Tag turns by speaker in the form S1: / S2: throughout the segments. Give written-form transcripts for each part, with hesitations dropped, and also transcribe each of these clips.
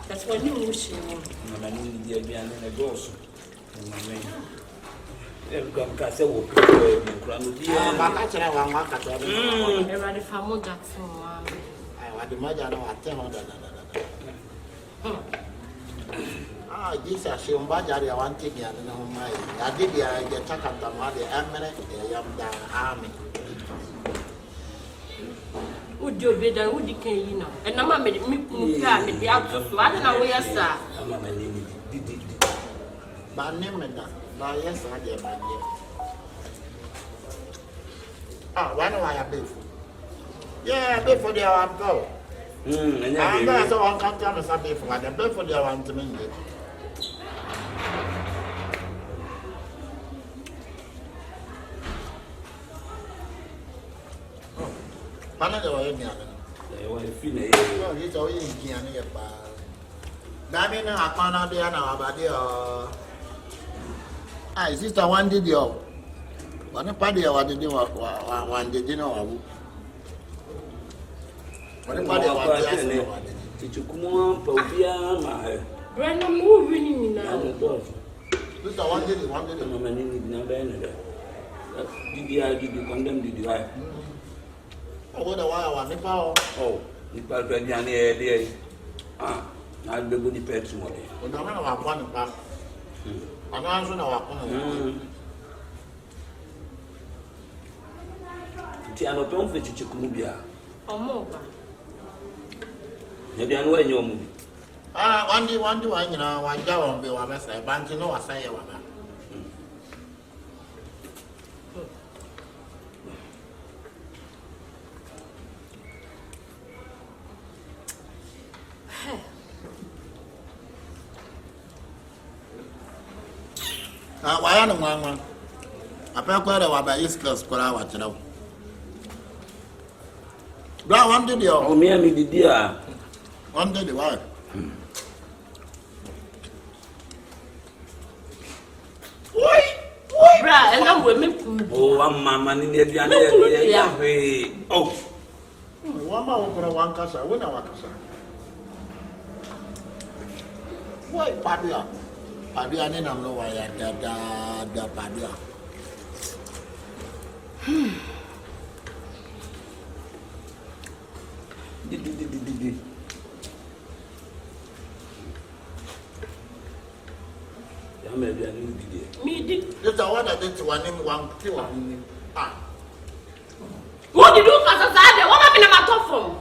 S1: That's what you wish.
S2: Jesus, she umbajari I want to be an my. I did the Chakatama, the eminent army.
S1: Would you be done? Would you can know? And I'm made me come with the outside. I don't know where, sir.
S2: My name is that. Yes, I did, my dear. Ah, why do I have beef? Yeah, before they are go. And that's all I can't tell us a beef for them. Before they are want to make it. Panado, they were feeling it's all in Kiania. Damina, I can't out there now about the. Ah, sister, one did you? One party, I did one did you know? One party, did you come on, Popia?
S1: Brandon moving now.
S2: Sister, one did
S3: no man in the did you condemn? Did you?
S2: Oh, what a while, one power. Oh,
S3: you can't get any idea. Ah, I'll be good pets more.
S2: But I don't know one back. I don't know what.
S3: Tiano don't fetch Chikumubia.
S1: Or more.
S3: Maybe I know in your movie.
S2: Ah, one day, one, you know, one job be one mess. I want to know what I say. Why am I one? I felt quite a while by East Coast for our channel. Brown, one did you?
S3: Oh, me, I mean, the dear.
S2: One did the wife.
S1: And I'm women.
S3: Oh, I'm mamma in the oh,
S2: one more for one casa, when I want to say. Why, Padia? Padia, I don't know why I got the Padia.
S1: Me did.
S2: Just a word that it's one name, one. Ah.
S1: What did you do as a side? What happened to my top phone?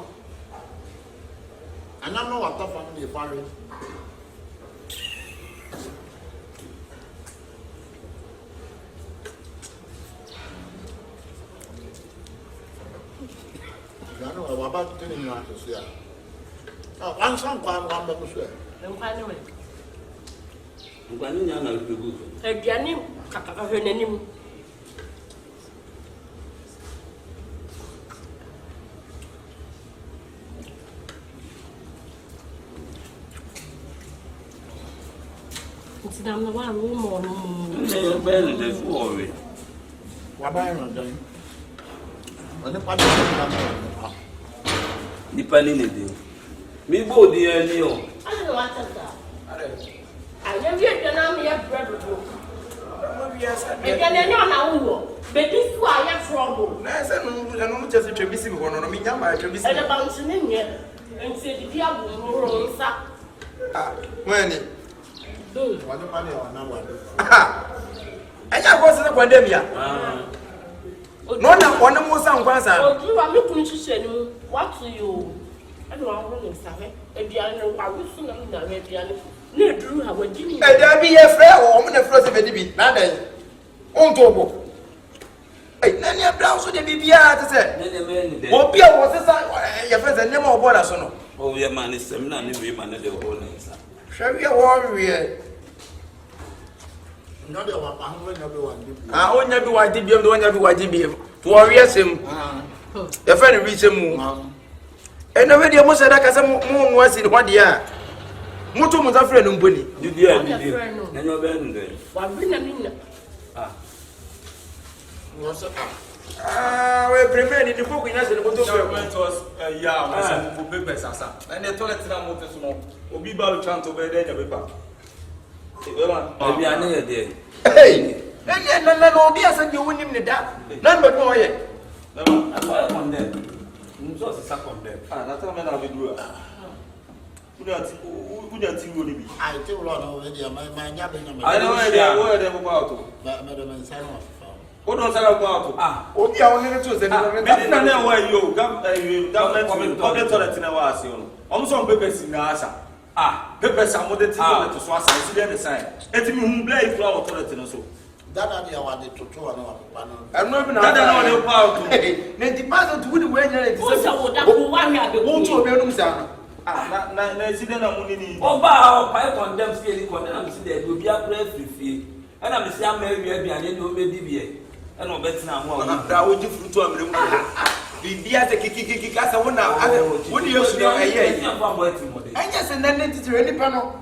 S2: And I know what top from the parents. I know about telling you to say. Oh, one song, one member swear.
S1: I'm fine away.
S3: Ngwani nya na pegu.
S1: Aduane kakaka hwe nanim. Nti na wa ro mo no.
S3: Ne be ne de fu owe.
S2: Wa ba no dan. Oni pa de na.
S3: Nipa ni ne de. Mi bo di ani o.
S1: I don't know what to say. I never get na me bread to. E can any na wo. But this why I trouble.
S4: Na say no just twebisi me hono no me nyama twebisi.
S1: E da bounce ni nye. Nti di dia bu ro nsa.
S4: Ah, wani.
S2: Wa de pa de na wa de.
S4: Anya go se kwandem ya. No na wona mo sa nkwansa.
S1: Odu wa me kun hihye ni mu. What to you? I don't know what to say. Eduane no wa wusu na na eduane. Na eduru ha wa gimi.
S4: E da bi ye frɛ o mo na frɛ se be di bi. Na dan. On to bo. Na ne bra so de bibia te se.
S3: Ne me ne de.
S4: Obi a wo se sa ye frɛ se ne ma obo da so no.
S3: O ye ma ne sem na ne we ma ne de ho ne nsa.
S4: Hwɛ wi wo wi.
S2: No de wa pa ho na be wa de.
S4: Ah, onya bi wa di biem de onya bi wa di biem. To wo wi asem. Ye frɛ ne wi semu. Eno we de mo se da ka se mo no asi ho de a. Mutu mu zafre no mboni.
S3: Didi a didi. Na nyo be ne de.
S1: Wa bi na minna.
S3: Ah.
S2: No se pa.
S4: Ah, we prepare ni poku ina se no to fe.
S5: Mentos ya mo se mo pepe sasa. Na ne toilet na mo te so no. Obi ba lu chanto be de nya pepa. E ma.
S3: Obi ane ye de.
S4: Hey. Na obi asa de wonim ne da. Na mbe no ye.
S3: Na ma afa condemn. Nso se sa condemn.
S5: Ah, na ta me na be duru. Unyati wo ni bi.
S2: Ai te wo no we de ma nya be nya me.
S5: Ai no we de mo ba to.
S2: Me de men sa no.
S5: O don sala ko to.
S3: Ah,
S4: Obi a woni to se
S5: me na na wa yo government public toilet na wa ase no. Omo so pepe si na asa. Ah, pepe sa mo de ti toilet so asa si de sign. Eti mi hu bla ifra wa toilet no so.
S2: Dada dia wa de toto na wa pa no.
S4: Eno bi na.
S5: Dada na wa de pa to.
S4: Ne di pa to wudi we nya ne
S1: Wo se wo da ko wa hwe abe.
S4: Won to obi enum sa.
S5: Ah, na si de na mo ni.
S3: oba o pa condemn see ni condemn am see de obi akra frifie. E na me see am awie aduane ni o be di bie. E na obetina ho a.
S4: Na da wo ji frutu amre mu. Bibia se kiki asa wona woni yesu no eye. Anya se nan ne titire nipa no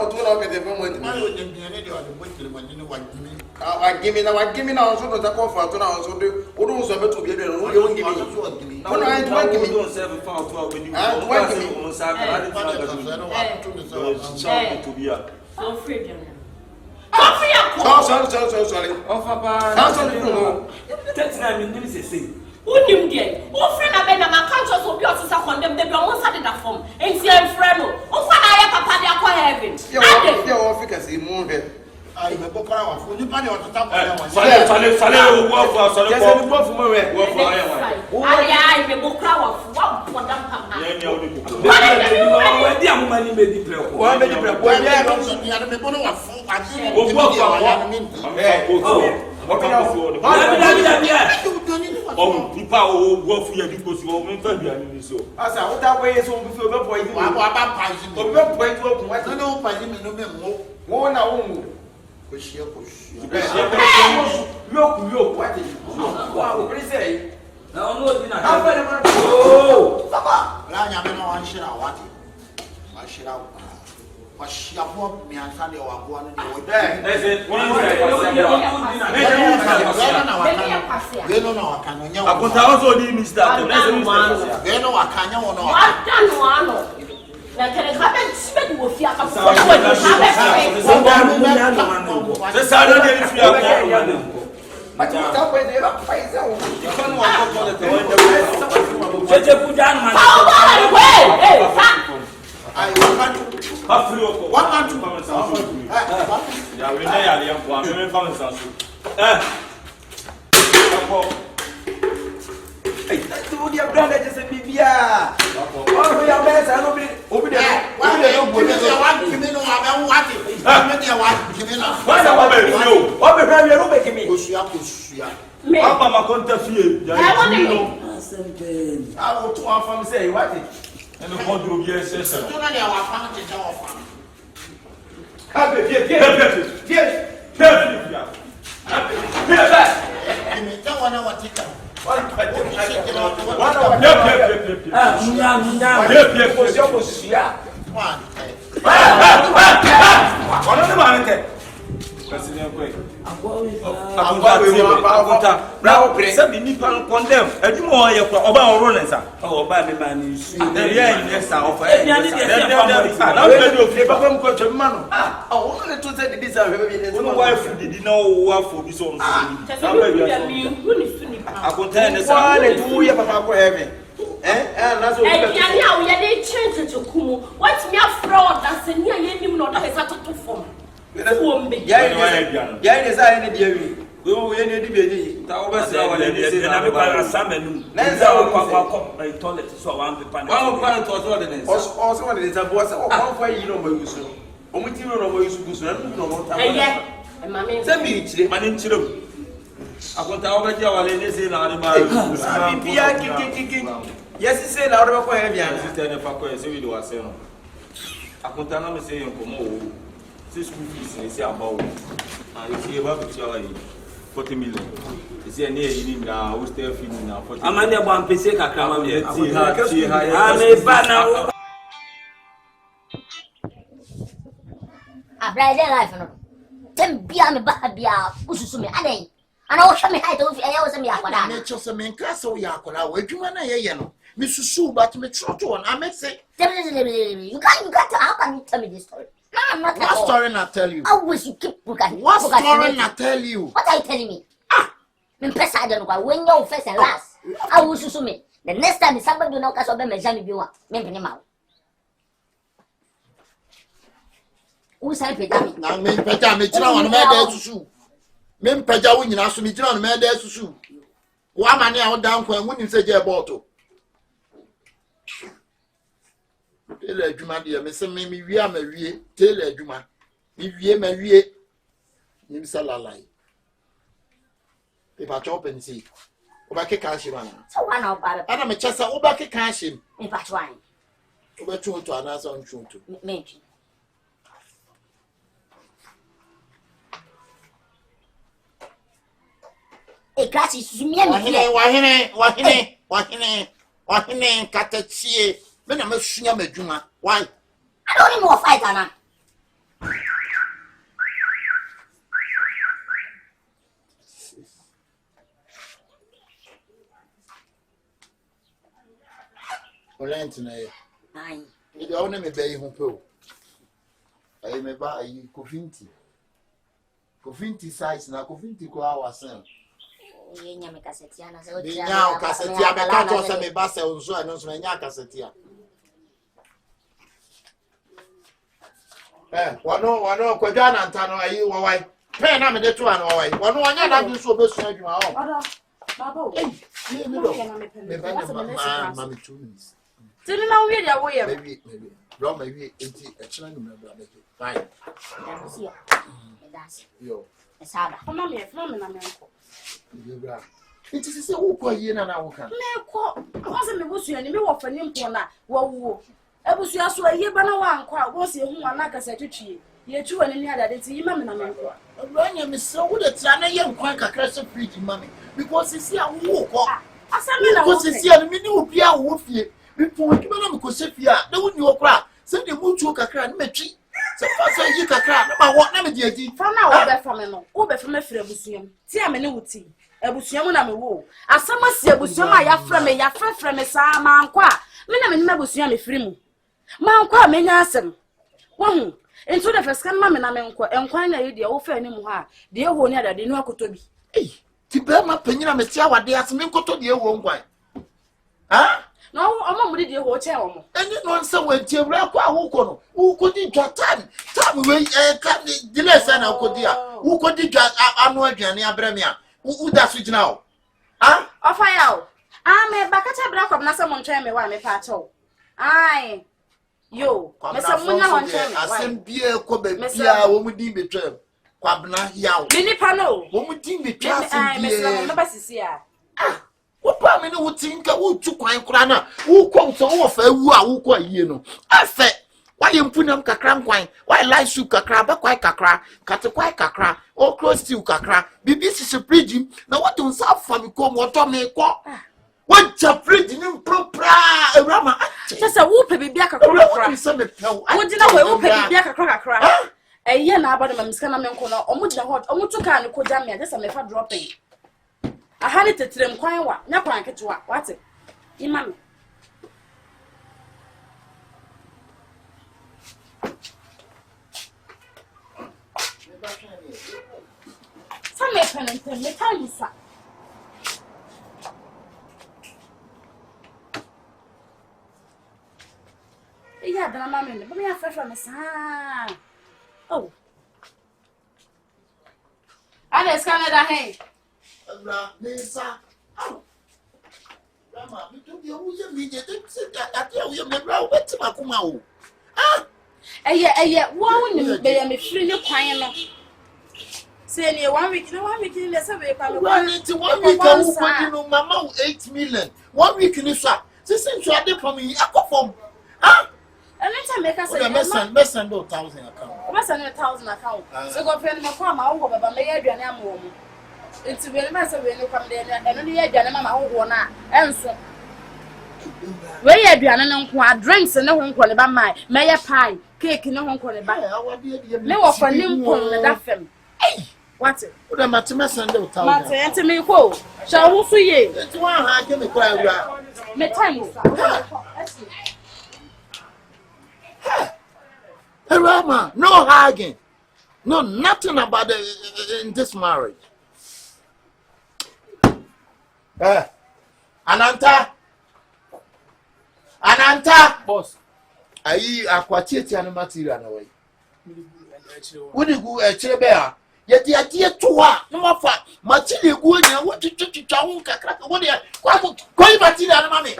S4: to na o be de fam wati.
S2: Ma yo de ne de wa de bo tire ma ni wa gimi.
S4: Wa gimi na onso do ta ko fa to na onso de wo do onso beto bia de no ye won gimi. Kono ai to gimi.
S5: Don't serve fa to a be di.
S4: Ah, to gimi.
S5: On sa ka ade
S2: Ma de
S5: ta
S2: ka no wa to ni so.
S5: Cha to bia.
S1: So free dem. Coffee ya.
S4: Sorry.
S5: Ofa pa.
S4: Sorry no.
S3: Tetina mi nim se se.
S1: Unim de. O free na be na ma kan so obi o sisa condemn de bi o sa de da form. Enti en frɛ no. O fa na ya papa de akɔ heaven. Ade.
S4: Ya wo fika si mu he.
S2: Ai me bo para wa fu ni pa de o ta pa ya wa.
S5: Sale o wo fu sale
S4: Just ni bo fu mo we.
S5: Wo fu ayan wa.
S1: Ai me bo kra wa fu wa podam papa.
S5: Ye nya o ni ko.
S3: We di amuma ni be di pre ko.
S4: Wa be di pre ko.
S2: Wa ya no so ya me bo no wa fu a ti.
S5: O fu afa wa. What kind of food? Oh, people who go for your because you won't be any so.
S4: As I would have ways on before the point.
S2: Wa ba pa ji.
S4: But no point to open what
S2: No pa ji me no me mo.
S4: wo na wo.
S2: Ko shia ko shia.
S4: Look, what is it? Wow, what is it?
S3: Na ono di na.
S4: Oh, Papa.
S2: La nya me no wa shira wa ti. Wa shira wa. Wa shia bo mi ansa de wa bo no de wo.
S5: That's it. One
S2: Geno na wa kan nya wa.
S5: Akonta also di Mr.
S2: Geno wa kan nya wo no.
S1: Wa dan no ano. Na kere ka ben sibe wo fi aka fo ko ni ka be.
S5: Se sa no dey fi akọ.
S4: But you tell me they don't fight out.
S5: You can't walk out of the
S3: Cheche pujan man.
S1: Hey,
S5: What can't you come and sound? Yeah, we know you're young one. We may come and sound.
S4: Hey, that's the only brand that just a BBA. Oh, we are best. I don't believe. Over there. Why do you want to give me no? I don't want it. I'm not there. Why give me no?
S5: Why don't you?
S4: What the hell are you making me?
S1: me.
S5: Papa, my contact here.
S1: I want to know.
S4: I will to our family say, what?
S5: And the phone will be a session.
S2: Don't know our family to our family. Don't want our ticket.
S4: Yes, he said, out of a heavy.
S5: This school fees is about 40 million. Is there any now? Who's there feeling now?
S3: I'm under one PC. I'm
S6: a bride life. Then be a babia, Usumi, Ade. And I'll show me how to I was a Yakwana.
S2: Nature some in castle Yakona, where you want a yano. Mrs. Sue, but me trotto, and I may say,
S6: you got to how can you tell me this story? No, I'm not.
S2: What story I tell you?
S6: I wish you keep looking.
S2: What story I tell you?
S6: What are you telling me? Ah, I don't know when you first and last. I will show me. The next time somebody do not catch up me, Jamie, you want me. Who's helping me?
S2: Now, me, Peja, me, on my day to sue. Men Peja, when you ask me, on my day to sue. One man out down when you say, Jay Bottle. Tell a Juma, dear, Miss Mimi, we are Marie, tell a Juma. If ye Marie, you salai. If I chop and see. Obake cash him.
S6: So one of our
S2: I'm a chessa, Obake cash him.
S6: in part one.
S2: Over true to another untrue to.
S6: Maybe. A class is me.
S2: Wahine, Katachi. Men I'm a senior Juma. Why?
S6: I don't even know fight, Anna.
S2: Olentine.
S6: Aye.
S2: You don't me bay home po. I may buy you cofinti. Cofinti size na cofinti ko awasen.
S6: Yenya me kasetiana se
S2: Di nya kasetia be ka to se me ba se unso eno so nya kasetia. Wano kwadwa na ntano ayi wo wai. Pe na me de to an wo wai. Wano anya da bi so be so adwuma o.
S1: Baba,
S2: Me do. Me ba na ma me 2 minutes.
S1: didn't know we are way.
S2: Maybe. Bro, maybe 80 a channel member. Fine.
S6: That's
S2: Yo.
S6: it's hard.
S1: Mamma, phenomenal.
S2: It is a who ye na woka.
S1: Me wasn't the bush and me off an impona. Whoa, I was just a year by one quite was you who are like a secretary. You're true and any other, it's a mamma.
S2: Run you, Miss So that Sana young quite a crash of pretty mommy because it's here walk.
S1: I said,
S2: because it's here, me no be a wolf here. Before you know, because if you are, don't you cry. Send the moon to a crack, Metri. So fast you can cry about what never did.
S1: From now, from an over from a museum. See, I'm a new tea. A museum when I'm a woo. As some must see a museum, I have from a friend from a Sama Qua. Men in Mabusiam free. Man Qua may answer. One into the first can mamma and quite the old friend in Moha, dear one that didn't know to be.
S2: Hey, Tibema Penina Messia, what they asked me to the old one. Huh?
S1: No, I'm not the whole chair.
S2: And you know, so when you rap, who could eat your time? Time away, the lesson, who could eat your annual journey, Abremia? Who does it now? Ah,
S1: off I out. I'm a Bacata Black of Nassamon Tram, one me pato. Aye, you, Miss Amuna,
S2: I send beer, Kobe, Miss woman, be trapped. Quabna, yow, Minnie Pano, woman, be trapped. I miss here. Ah. What part me no think who took quite crana, who comes off a woo, quite you know. I said, why you put them cacram quine, why light soup cacra, but quite cacra, cut a quite cacra, or close to cacra, be busy suppressing. Now what don't south for me come what me quack? What's a pretty improper rama?
S1: Just a whoop, baby, a crack. What did I whoop, baby, a crack? A year now, but I'm scanning or much hot, or much to kind of Kodamia, just a mefa dropping. I had it to them quite what, not quite to what, what's it? Imam. Some may penitent, may tell you, sir. Yeah, but I'm in the but me a fresh from the sun. Oh, I just Canada, hey.
S2: Lisa. Oh, Rama, you took your immediate that you may grow wet to Macumao. Ah,
S1: yeah, one day I'm free no quiet. Say near 1 week, no 1 week in the survey.
S2: 1 week, I will Mamma 8 million. 1 week in the shop. This is what they from me. I go from. Ah,
S1: and let's make us
S2: a mess and 1,000 account.
S1: Must send 1,000 account. So go friend my farm, I'll go, but may I be an animal. It's very much when you come there and only a gentleman who now. And so, where you do an drinks and no one call about my mayor pie, cake, no one call about. No for Nimpon, that film. Hey, what's it? What am I to mess and 1,000? Answer me, who shall who see ye? It's one I give me quite me time.
S2: Hey, Rama, no hugging. No, nothing about in this marriage. Ananta, boss. I aquatic and material away. Would you go a chair bear? Yet the idea to what? No more fat. Material good and what to crack. What do you call material, mammy?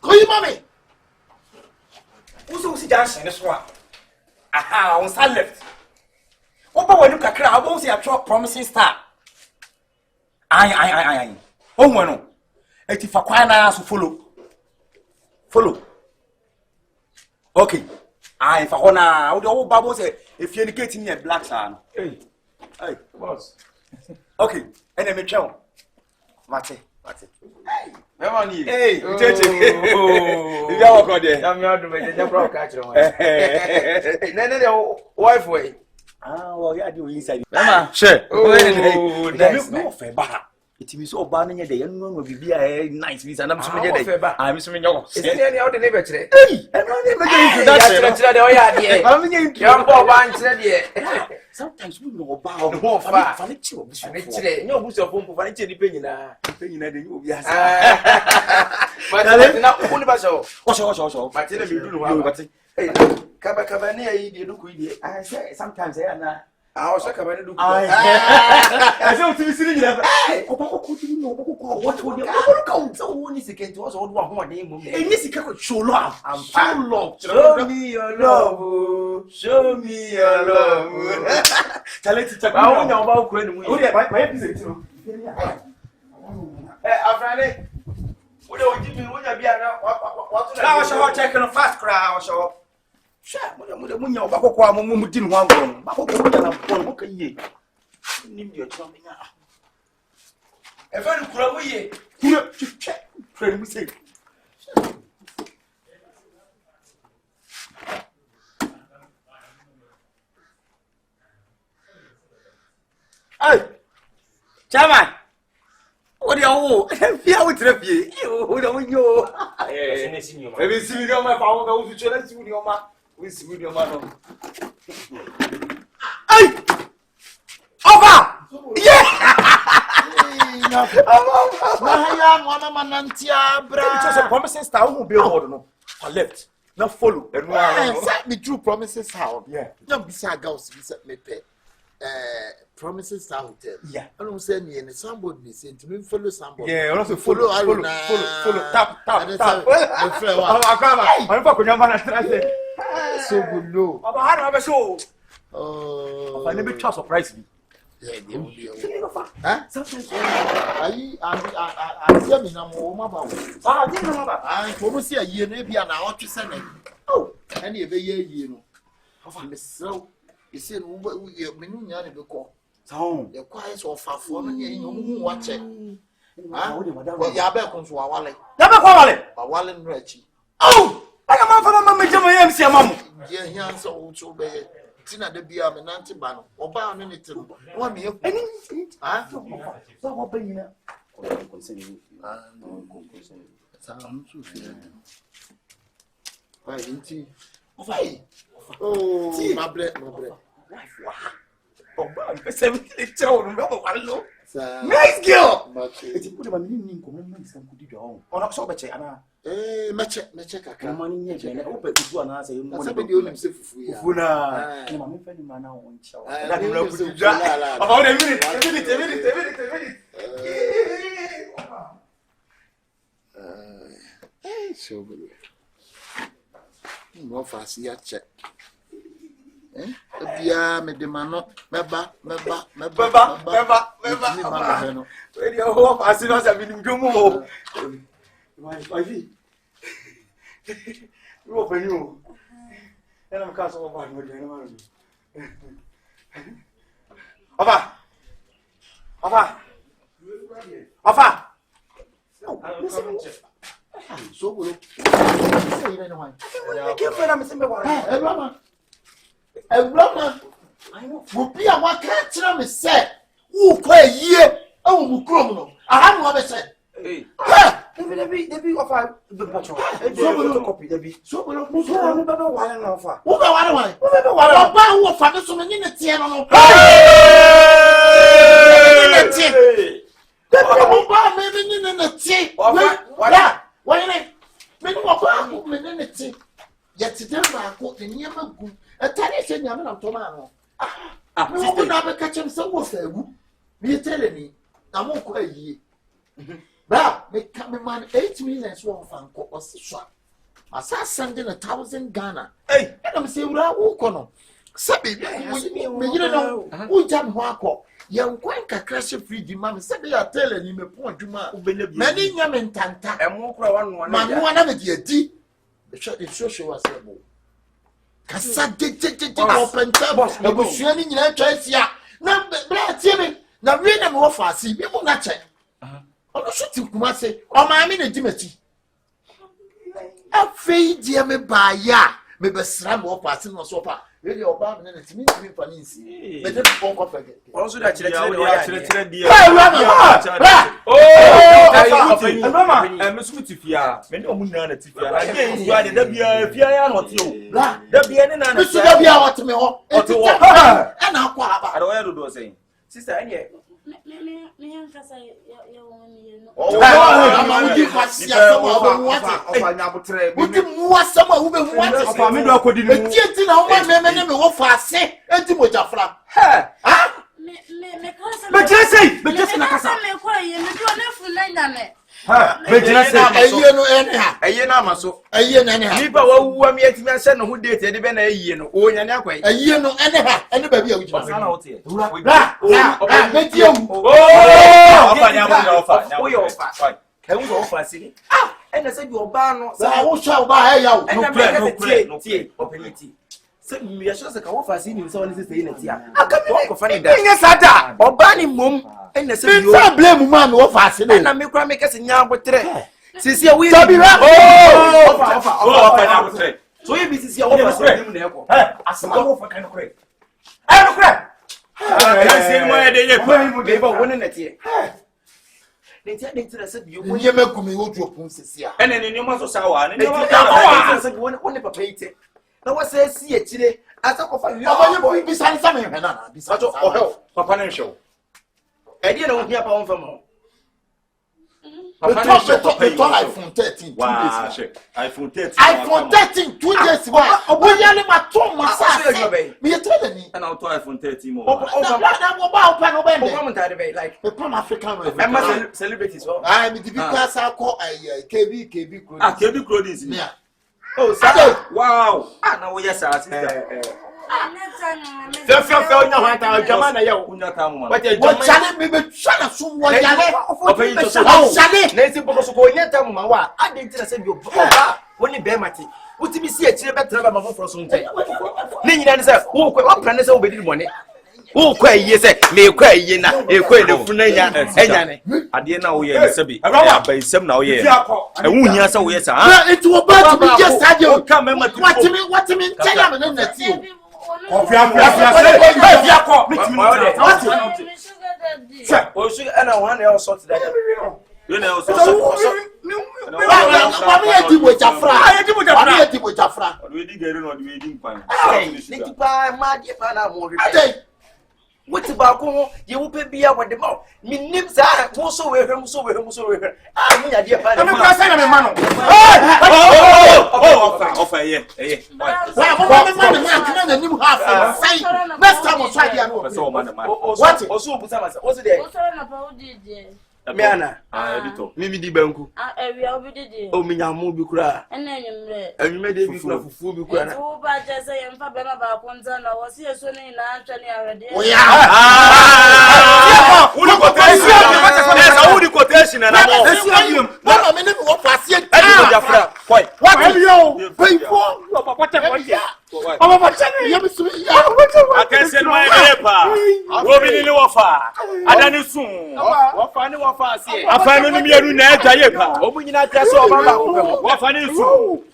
S2: Call you, mammy.
S4: Who's the dancing this one? Aha, on side left. What about when you crack? I won't see a truck promising star. Aye. Oh, no. If you are follow. Okay. Aye, if I want to, the old Bible say, if you're getting me a black son. Hey, boss. Okay, and then me chow. Mate. Hey, come on here. Hey, you got there. I'm not doing the broadcast. No, wife way. Ah, well, you are doing inside. Mama, sure. Oh, that's no fair. It means so banning a day, and no will be a nice visa. And I'm so I'm so young. Is there any other neighbor today? Hey, sometimes we know about the whole furniture. No, who's your phone for furniture depending on you. Yes, but not only by so. What's but tell me, you do what? Hey, Akabenezer, you look with it. I say sometimes I am not. I was like, I don't see you. What would you go? So one is again to us all one name. And this is show love. I'm so love. Show me your love. Show me your love. Tell it to talk about when we my episode. After what do you give me? What you be what? I was checking a fast crowd. Sha, mo nya obako kwa mo mudi no wango. Bako ko nya na pon mo kan ye. Nim de twa me nya. E fa ni kura mo ye. Kura twetwe. Kura ni say. Hey. Chama. What you fia wo trafie. O do yo. Eh, e be si mi ma fa wo ga wo tu chela si wo ma. We see with your man. Hey! Over! Yeah!
S2: ya mwana manantia bra.
S4: Just a promising star who billboard no. For left. Now follow. And
S2: the true promises how.
S4: Yeah.
S2: No beside girls be set me pay. Promises Star Hotel.
S4: Yeah.
S2: I don't say me and somebody be saying to me follow somebody.
S4: Yeah, also follow. Tap.
S2: I'm so good no.
S4: I'm show.
S2: Oh.
S4: I never trust surprise me.
S2: Yeah, huh? Sometimes I see me now more about.
S4: I didn't know that.
S2: I almost see a year maybe an hour to send it. Oh, any of a year, you know. So, you see, we menu yarn because.
S4: So,
S2: the quiet or far for me, you watch it. Well, Yabe comes to our wallet.
S4: Never call it.
S2: A wallet retchy.
S4: Oh, I am out for my MC, Mamma.
S2: Yeah, he answered also by Tina de Bia and Antibano, or bound anything. One me, anything. Ah, so what bring you? Oh, my bread.
S4: Nice girl. It's put a meaning commitments and could do all. Or not so much.
S2: Meche
S4: money, yeah, open to one answer.
S2: somebody own himself for you.
S4: Funa, I'm a man now on show. That will not put you dry. About a minute.
S2: So good. No fast yet check. Bia me demano meba.
S4: Where you hope as soon as I've been gumo. My vie. You open you. And I'm castle of one with you. Ofa.
S2: So good. Everyone, will be a one can't me say, who quay ye, oh, who criminal. I have never said. Hey, the big of the patrol. Copy the big. So, we don't know why and offer. Who know why? Who find so many in the tea on the tea. Yet today, I got the near good. A tiny said, I'm not Tomano. I would never catch him so was there. Be telling me, I won't quite ye. But they come man 8 million swamp fan or shot. I saw sending 1,000 Ghana. Hey, and I'm saying, well, who can Sabi, you know, who jam Wako. Young Quanka crash free demand. Sabi, I tell him a point to my many yamen tanta and walk one man, one of the D. The social was able. Cassa did open tables. I was shooting in a choice. Yeah, now, but Timmy, now read them off. I see people not check. I'm shooting Kumase or my minute. A fade, dear me by ya, maybe slam or passing or sofa. Really, Obama and it's me for Nancy. But then won't forget. Also, that's and I said, you're ban, so I will shall buy you. And I'm we are just a couple of scenes so this is the unity. I can't find that. Yes, I die. Or banning mum, and I said, you blame man or fashion, and I make us in Yam with tre. Since you will be so if this is your own, I smell for kind of crack. I don't crack. I can't say why they gave a winning at you. They said you never come out to a puncesia. And then you must sour and I said, one ever paid it. No one says, see it today. I talk of your boy beside some besides Papa show. And you don't hear about from home. iPhone 13 2 days.
S5: iPhone 13.
S2: iPhone 13 2 days. Obo yale ma to ma sa. Me tell me.
S5: And I'll to iPhone 13 more.
S2: Like the pan African revenue.
S5: Celebrities.
S2: I me the because I call KB clothing.
S5: KB clothing.
S2: Yeah.
S5: Oh, sir. Wow. Now we yes, sister.
S4: Who quay yes, may quay yena, a quay the Funaya, I didn't know yes, Sabi. I by some now, yes. I won't yes, oh, yes,
S2: into a bird to just had you come. What do you mean? Tell them that's you.
S4: And I want all sorts of that. You know, so what about you will be out with the mouth? Me nips are so we him. I mean, I dear man. Offer, yeah. Next time I'll try the what's it? Miana, Mimi di Banku. Oh, Minamu Bukra. And you made it for food. Oh, but just say, I'm Fabana Ponzana was here soon in Anthony already. There's a quotation and I'm one minute of Fashion. What have you paid for? I can send my paper. Robin in the offer. I don't soon. What funny was here? I find only a net. I open your dress over. What funny is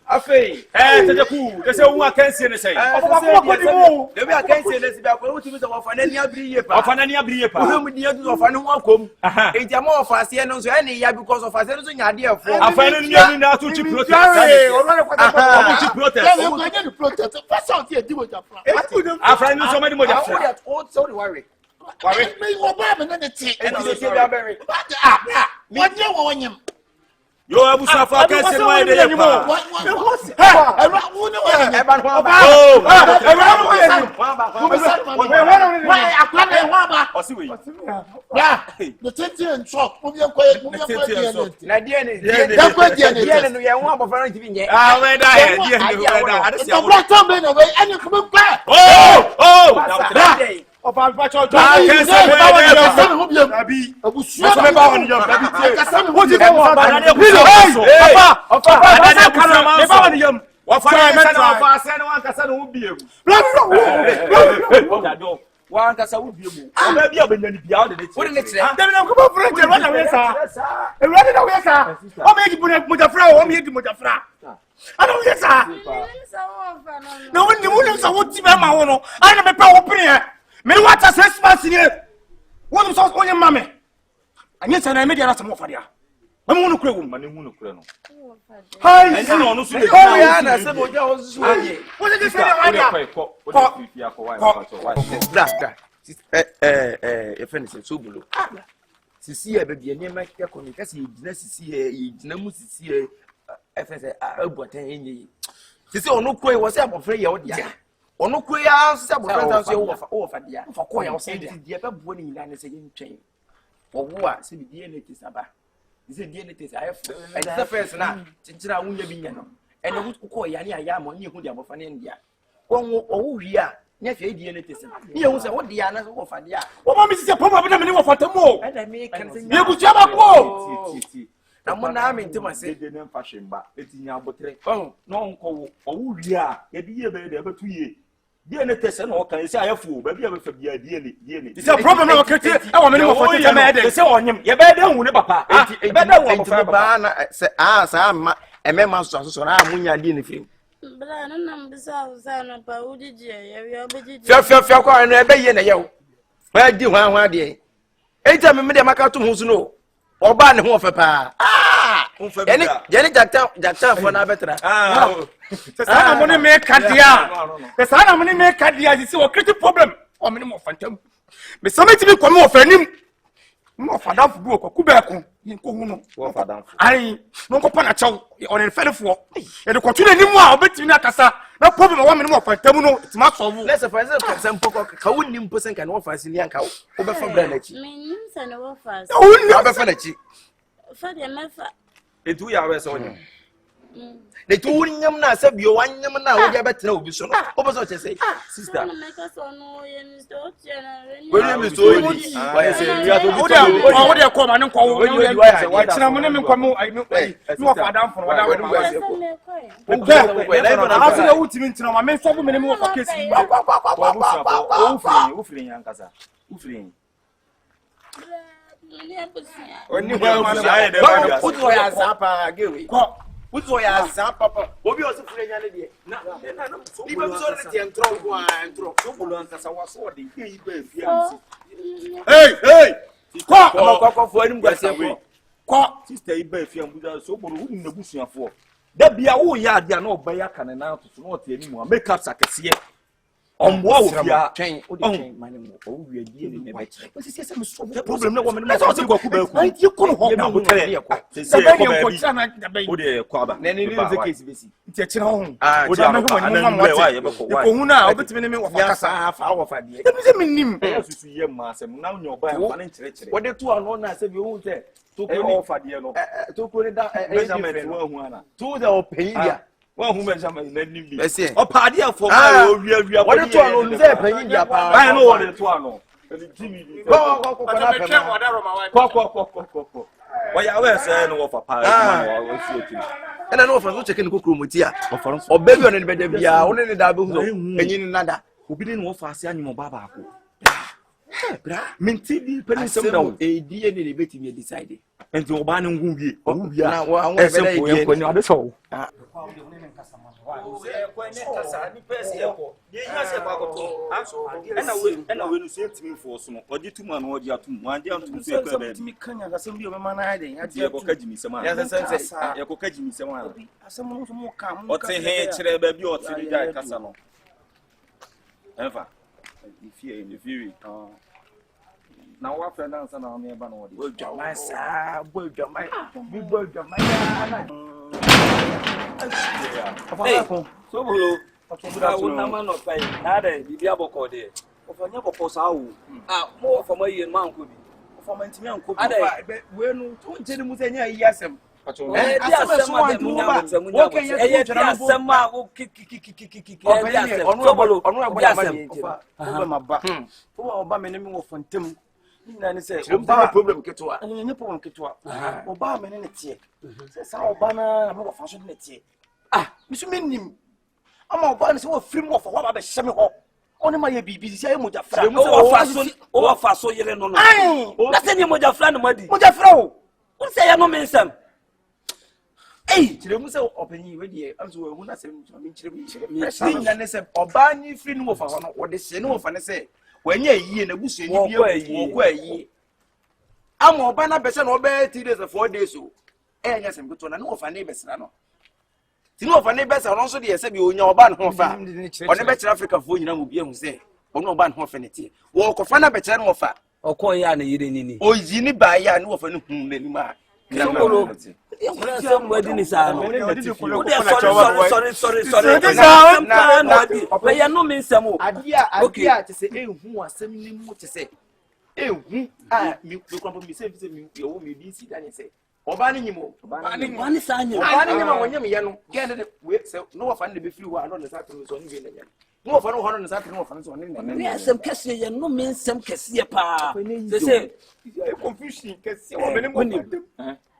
S4: a fee? And the cool. There's a one can say the same. I can't say this about what you of an any abri. Whom we do of an welcome. It's a more fast here, no any because of us idea for. I find only now to protest.
S2: That's all you do with your friend.
S4: I find somebody more.
S2: Sorry, worry. Worry. Me, what happened in the tea? What you want him?
S5: You have to suffer. Can't say why they are.
S2: The twenty and chalk.
S5: One can say, would be maybe I've been beyond it. What is it? I'm going to come over and run away, sir. And run away, sir. I'll make you put a flower, I'll make you put a flower. I don't get sir. No one knows what you are. I am a power prayer. Me what a response here. What was on your mammy? And yes, I made you some more for you. I'm going to cry, man. I'm going to cry. Hi, and you know, no, so I said, what did you say?
S4: Your friend is Sobolo. See, I be near my Kyekyeku because he didn't see Namusi. FSA, but any. This no quay was up of free. Or no quay, some friends over there for quay. I'll say the other winning and saying chain. For what? See the DNA is about. Is it DNA is I have the first now. Tintra won't be no. And the wood call Yani, I am on you who they have of India. Oh, yeah. Nephew, DNA is. You was what the answer of India. Oh, Mrs. Probably for tomorrow. And I make you could jump up. Now, one arm into my say, they didn't fashion, but it's in your bottle. Oh, no, oh, yeah, a year better, but 2 years. DNA test and all can you say I have fool, but you have a DNA. It's a problem. I want to for you, man. Say on him, you better win, Papa. I say, I'm a member, so I'm winning a dinner film. But I don't know the South about who did you? Fair, and a bay in a yo. Where do one day? 8 times a minute, my car to Musuno. Or ban home for pa. Jenny Jackson for na better. The son of money make Kadia. The son of money make Kadia is a critical problem. Or minimum phantom. But somebody to be come off him.
S5: no fada fu go ku be ko yin ko hu no
S4: wo fada
S5: ai no ko pa na chaw on en felefo e de ko tun ni mu a obetimi na kasa na problem wa me no fa tamu no tima solve
S4: let's for example kasa mpoko ka wonni mposen kan wo fa sili anka wo be fa bra na chi
S1: menim se no wo fa
S5: wonni
S4: be fa na chi
S1: fa de mefa
S4: etu ya we so nya de tu wonyam na asabio wanyam na wo dia betena obi so no wo be so che say sister
S1: no make us no ye mi sto chena
S4: we ni so yi why say you are to
S5: wo de ko ma ne ko wo de china mo ne me ko mo ai no fada mfo wada wo aso na wutimi ntina ma me so bo me ne mo fa kesi
S4: wo firi yankasa wo firi
S5: oni ba ma na de ba
S4: wo ya sapa gewe ko wo ya sapa papa obi o se firi nyane de na ni ba so ne tie ntro ko ntro so bolo ankasa wa so de yi ba fia
S5: hey
S4: ko fo ani mgbase
S5: ko
S4: sister yi ba fia mbuda so bolo hu na busuafo da bia wo ya ade na oba ya kan na to so no te ani mu a make up sakese ombo wo bia
S2: twen o de twen mane mo o wi adie ne be kire
S4: sisi se me so problem na wo me no so se kwaku ba ku
S5: ai ti ko no ho
S4: na wo tere
S5: se be ni ko tira na da be
S4: o de kwa ba
S2: ne ni case besi
S5: ti chira ho
S4: o de
S5: me ko ni mo mo
S4: wa ye be ko wa
S5: ko hu na obetimi ne me wo fa
S2: kasa fa wo fa de
S5: e bi se minnim
S4: susu ye ma asem na nyo ba fa ne kire kire
S2: wo de to ano na se bi hu se
S4: to ko ni fa de no
S2: to ko ni da
S4: measurement wa hu ana
S2: to the open dia
S4: wa hu measurement na nim bi
S2: Ese.
S4: o pa dia fo ma o wia
S2: wo de to ano no se panyin dia pa
S4: ai no wo de to ano ni jimi bi
S2: ko na
S5: me
S2: pe
S5: twa mo da ro ma wa
S4: ko wa ya we se no wo fa pa ma wo si oti
S2: ena no fa so check ni kokro moti a oba bi on ni be da bia wo ne da be hu enyin ni nada
S4: obi ni wo fa ase anyimo baba ko bra menti di penin sem da wo
S2: e die ni ne betimi decide
S4: enti oba ne ngu wie
S2: na wo anwo be da
S4: e ko ni ade so ena we no so ntimi fo so no odi tuma no odi atum wan dia atum so e ko be
S5: mi kanya ga sem bi o me ma na de ya
S4: ye ko kajimi sema
S2: ya se
S4: ye ko kajimi sema
S5: asem no so mo ka mo
S4: o te he kire ba bi o te di dai kasa no enfa ifie na wa fa dansa na me ba no odi
S2: bo jama sa bo jama bi bo jama na
S3: Hey, Sobolo. I na man of fire. Na de bi aboko de. Ofanya boko sa wo. Ah, mo for my year man ko bi.
S2: for my ntimi anko bi we no to nche ni mu se nya yi asem
S3: di asem ma de munya asem ma o kiki
S2: Sobolo onu agba asem o ma ba o ba me ne me wo fontem ni na ni se o ba problem ketwa ni problem ketwa o ba me ne tie se sa o ba na me wo fa so ne tie mi so menim ama o ba ne se wo free mo for wa ba hye me ho oni ma ye bibi si ay moja fra
S3: o fa so yere no no na se ni moja fra no madi
S2: moja fra o
S3: un se ya no mensam
S2: chire mu se opanyi we die am so we na se mi chire mi na ne se oba ni free no fa ho no wo de hye no fa ne se wanya yie na busu ni bie wo ko ayi ama oba na bese na oba 3 days 4 days o enya se mbeto na no fa ne besra no ti no fa ne besa no so de se bi onya oba no fa one be kire Africa fo nyina mu bie hu se ono oba no fa ne tie wo ko fa na be kire no fa
S3: okọ ya na yire ni
S2: oyi ni ba ya ni wo fa ne hu n'ani ma
S3: Sobolo somebody ni sa no sorry na ya no mensam o
S2: adia te se ehu asem ni mu te se ehu mi kwampo mi se mi wo mi bi si dan se oba ni nyimo
S3: oba ni sa nyimo
S2: oba ni nyimo wonyam ye no gende de we se no wo fa ne be free wa no ne sa to so ni be na nya no wo fa no ho no ne sa to no fa no so ni na
S3: ni asem kese ye no mensam kese pa se
S2: confusion kese wo me ne mo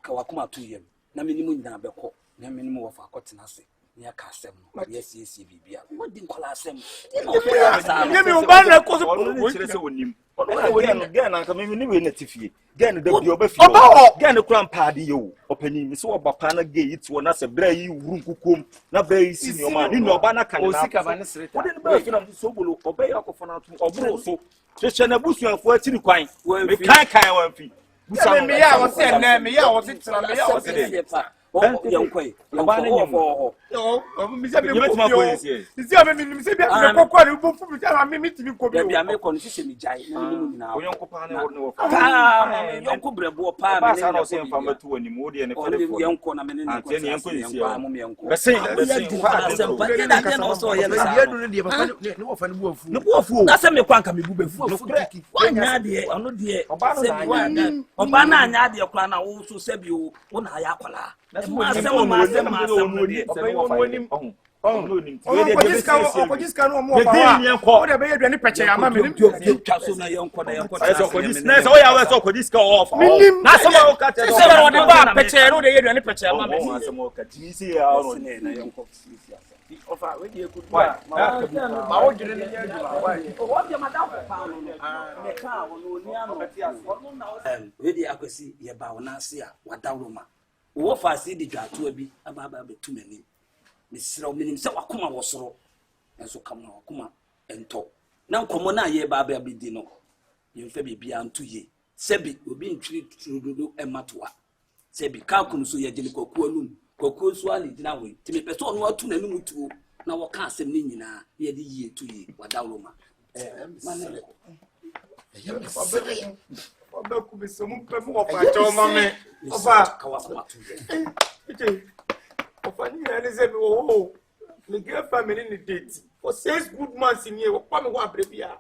S3: ka wakuma to yem na menimu nyina beko na menimu wo fa akotena se ni aka asem no yes bibia mo di nkola asem
S5: ni mi oba na ko so
S4: kire se wonim gen na ka me ni we na tifie gen da bi oba fi gen kura mpaade ye o opani mi se oba pa na ge yiti wo na se bra yi wuru nkukom na bra yi si ni o ma ni no oba na kan na
S2: o sika ba ne sreta
S4: wo de ba fi na Sobolo oba ya ko fona to obro so che na busuafo akiri kwan me kan wan fi
S5: me ya wo se na me ya wo se tira me ya wo se
S3: Yankoi. Oh,
S5: Mr. Baby,
S3: I make on system jai. Wo fa se di dwato abi aba betu mani misira o minim se wakoma wosoro enso kam na wakoma ento na nkomo na ye ba bedi no yemfa bibia anto ye sebi obi ntwiri turudodo ematoa sebi ka kunu so ye gine kokuo num kokuo so ali gina we timi pese onu atu na num tuo na wo ka asem ni nyina ye di ye tu ye wadawroma manele
S5: Oba kubisa mpefu wapacha mame. Oba Ofa ni aneze bi wo. Me get family ni date. For 6 good months in here, kwa me wa brebia.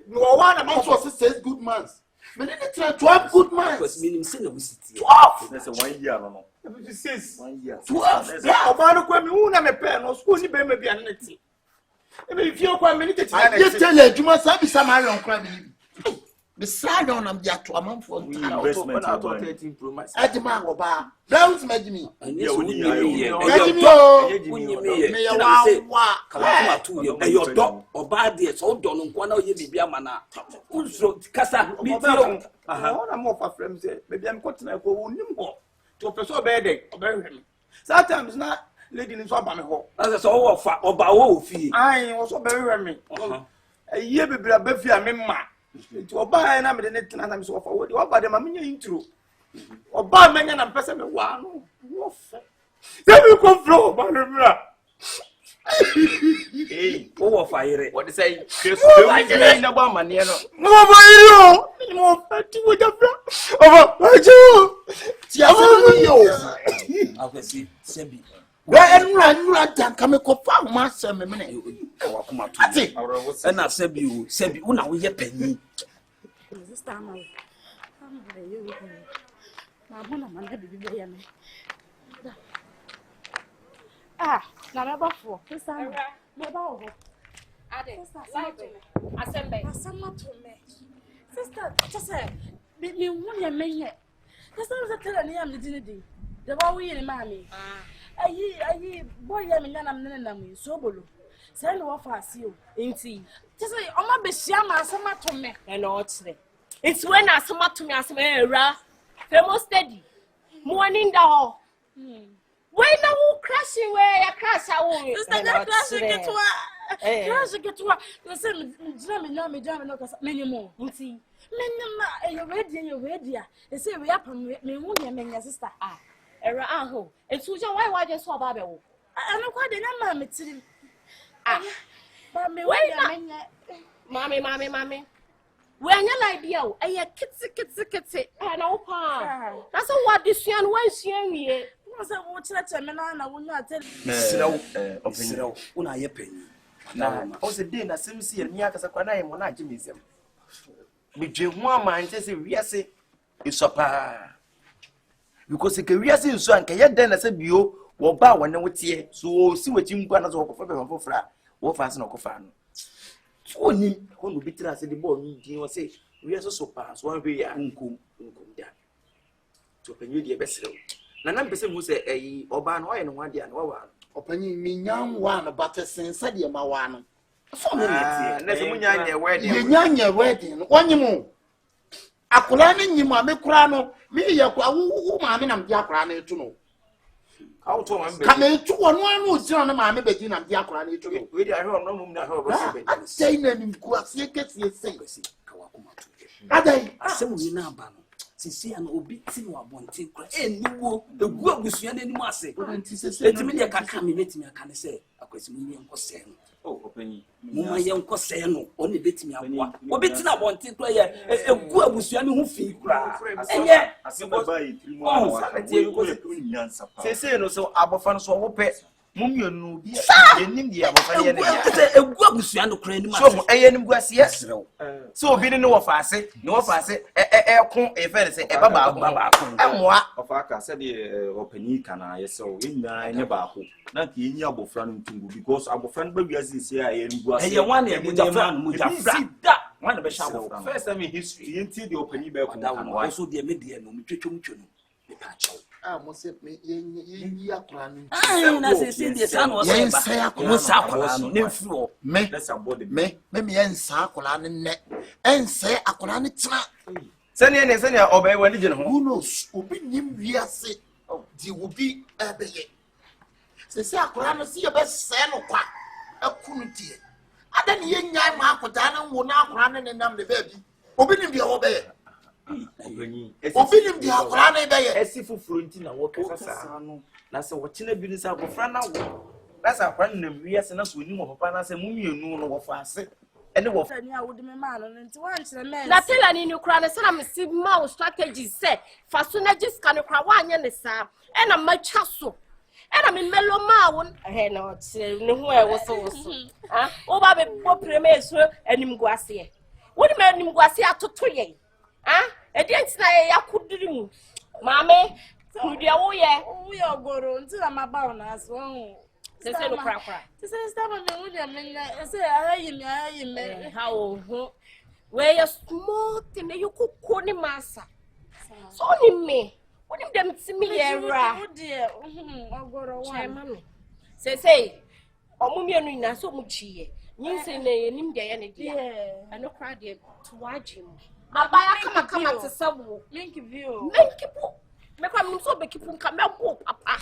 S5: Me wa wana ma
S2: For 6 good months. Me need to 12 good months.
S3: Because meaning say na visiti
S2: 12.
S4: That's a 1 year no.
S5: 6
S4: 1 year.
S2: 12.
S5: Yeah, oba no kwa me una me pe no school ni be me bia neti. E me fie kwa me ni tete na.
S2: I just tell you, Juma say be some iron crab. The side on am dia to amount for
S4: investment
S5: out of 13 Pro Max.
S2: Adima oba. Don't make me.
S3: yes we need me
S2: Me ya wa.
S3: Kama tu ye e yodo oba de so do no nko na oye bibia mana unso kasa bi tio
S5: Ona mo fa frame say baby am continue ko wonim ho to person be dey obehwem sometimes na lady ni so aba me ho
S3: as so wo fa oba wo ofie
S5: ai wo so behwem me aye bibira ba fi am ma nti oba na me de tena na me so fa wo de oba de ma me nya intro oba menya na pese me wa no wo fa say me ko flow ba no bra
S3: hey wo fa ire
S5: what say Chris na ba mane no mo ba ire mo fa ti wo ja bra oba ajo
S2: Ti awu yo.
S3: akwesi sebi
S2: Wa enura dan ka me ko fa ma asem me ne.
S3: wakoma tu na sebi una wo ye panyi
S1: Sister ma. Ma bona man da bibi be ya me. Na me ba fo. Sister me ba wo. Ade. Asema to me. Sister, just say me won ya menye. Sister was tell me am di di. The ba wo yin ma me. Ayi boy ya me na me Sobolo. Say no wa fa asi o. Enti. Just say o ma be hia ma asema to me.
S7: And all today. It's when I sum up to me as a famous steady. Morning the hall. When I will crashing where you crash, I will.
S1: Sister, crash get to what? Listen, Jammy, no, many more. See, many you're ready. They say we up and me won't your sister.
S7: Around it's why just saw Babel.
S1: I know quite the number, Mitzi. But me,
S7: wait, Mommy. When you like you, I kitsy, and oh, pa. That's what this young one seeing me.
S1: Was a watch that man, I will not tell
S3: you. Una ye penny.
S5: na also day na semsi ya nya kasa kwa na yemo na agimisem me dwe ho ama nte se wiase isopa because ke wiase nso anka ye den na se bio wo ba wone wotie so si wachi nkwa na so kofa be fofora wo fa se na kofa no so ni ho no bitira se de bo ni din wo se wiase so pa so an hwe ya nkom da to penye de be sere na na mpese mu se eyi oba no ye no hwade an wa
S2: opanyi minyam wa na batesen sade ma wa no
S5: so me netie na se munya nya wedding
S2: ye nya wedding wonyimu akura ne nyima me kura no me ye kwa wo ma me na mdi akura na etu no
S5: auto man be
S2: ka me etu wono anu osira na ma me begi na mdi akura na etu no
S5: we dey ahwe no mum na ahwe bo se be
S2: atei na ni ku asie kesi sei
S3: ka wa kuma tu
S2: adai
S3: asemu ni na ba no sisi an obi ti no abonten kra eniwo egu abusua n'anim ase etimi de kaka me metimi aka ne se akwesi mu yenkose no
S4: opanyi
S3: mu yenkose no oni betimi aboa obi ti na abonten kra ye egu abusua ne ho fi kra enye
S4: asebaba yi tiri mu awa sese no so abofa no so wo pe mumyenu bi yenim di abofa ye ne ya
S3: egu abusua no kra ni ma
S4: so eyenim guase yesrew so obi ne wo faase ekon efe se eba ba ko emwa ofa aka se de opani kana yeso yenya nye ba ko na ke yenyi abofra no ntungu because abofra no ba wiase se a yenim guase
S3: eye wan e mujafra
S4: da wan be sha abofra first time in history yenti de opani ba ko
S3: na so de me de no metwetwomtwo no me pa chaw
S2: mo se me yenyi akra no
S3: na se de sa no se ba mo sa akra no ne furo
S2: me yensa akra no ne ense akra no tina
S4: sene obey wani gine ho
S2: who knows obi nim wiase di obi ebeye se akra no se ye be se no kwa akunu die ada ne yenya ma akoda no wo na akra no ne nam ne baabi obi nim die wo beye obi nim die akra no beye
S4: esi fufuro nti na wo kasa no na se wo kina bi ni sa abofra na wo na sa akra no nam wiase na so ni mo papa na se mu mienu no wo fa ase ene wo
S1: ni awudi me ma no nti wan kire men
S7: na tela ni kura ne sara me si ma o strategy say fa so na jiska ne kura wa anya ne sa e na matwa so e na me melo ma won he na o tire ne ho e wo so ah o ba be bo premier so anim guase e woni me anim guase atoto ye ah e de ntina ye yakudiri mu maame kudia wo ye
S1: ogoro nti na maba ona aso
S7: sese no kra
S1: sese sta ma me wudi me say ayi me
S7: ha o ho we ye small thing you cook ni masa so ni me woni dem timi ye ra
S1: wudi ogoro wa
S7: mami sese omumienu ina so mu chiye nyinse na ye nim de ye ne dia ano kra de tuwaji mu abaya kama tsesawo
S1: link view
S7: me kwa mso be kipu nka me bo papa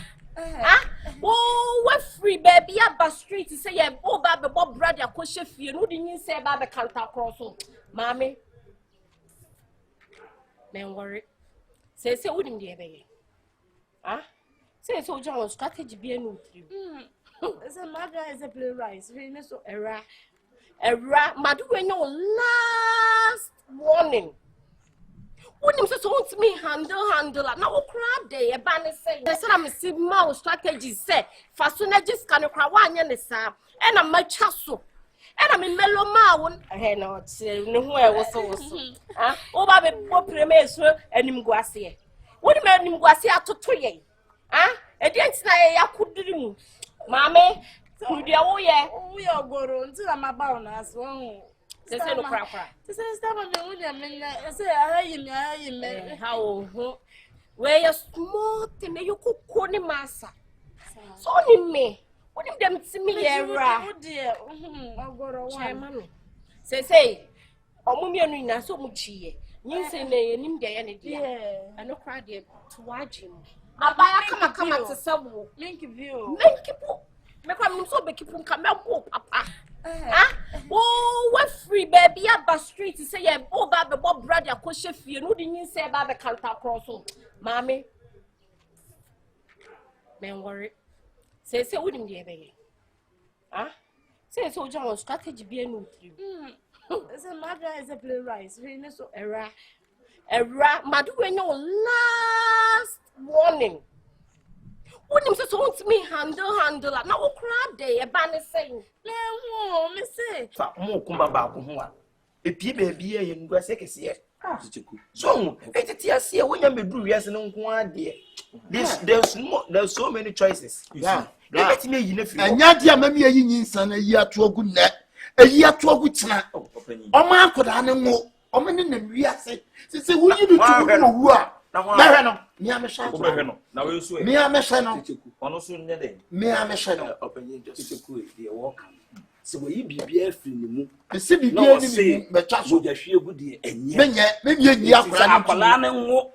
S7: we free baby aba street say ye bo ba be bo brother ko shefie no di nyin say ba be kanta cross mami men worry say wodim de be ye say so John strategy be no three
S1: say my guy is a play rice we no so era madu when your last warning wonim so want me handle na wo kra de e ba ne say say na me si ma strategy say fa so na jiska ne kra wa anya ne sa e na matwa so e na me melo ma won he na o tire ne ho e wo so o ba be bo premier so anim guase e woni me anim guase atoto ye e de ntina ye yakudiri mu maame kudia wo ye ogoro nti na maba ona aso sese no kra sese sta ma me wudi me say ayi me
S7: ha o ho we ye small thing you cook ni masa so ni me woni dem timi ye ra
S1: wudi ogoro wa
S7: mami sese omumienu ina so mu chiye nyinse na ye nim de ye ne dia ano kra de tuwaji mu abaya kama tsesawo
S1: link view
S7: me kwa mso be kipu nka me bo papa we free baby aba street say ye bo ba be bo brother ko shefie no di nyin say ba be kanta cross mami men worry say wodim de be ye say so John strategy be no three
S1: say my guy is a play rice we no so
S7: era madu when your last warning wonim so want me handle na wo kra de e ba ne say
S1: me say
S4: fa mo kumba ba ko ho a epie baabi ye nguase kese so etiti ase wonya meduru wiase no nko ade there's so many choices let me yi na fi
S2: anya dia mami yi nyinsa na yi ato ogu ne yi ato ogu tina o ma akoda ne ngo o me ne na wiase se wuyi du tu no wu a na hwe no mi amesha
S4: ko behwe no na we so
S2: mi amesha no
S4: ono so nye den
S2: mi amesha no
S3: opanyin Kyekyeku de walk se wo yi bibia afiri ne mu
S2: se bibia ni mi mecha so
S3: ja hwe egu de enye
S2: menye ni
S3: akora ne ngo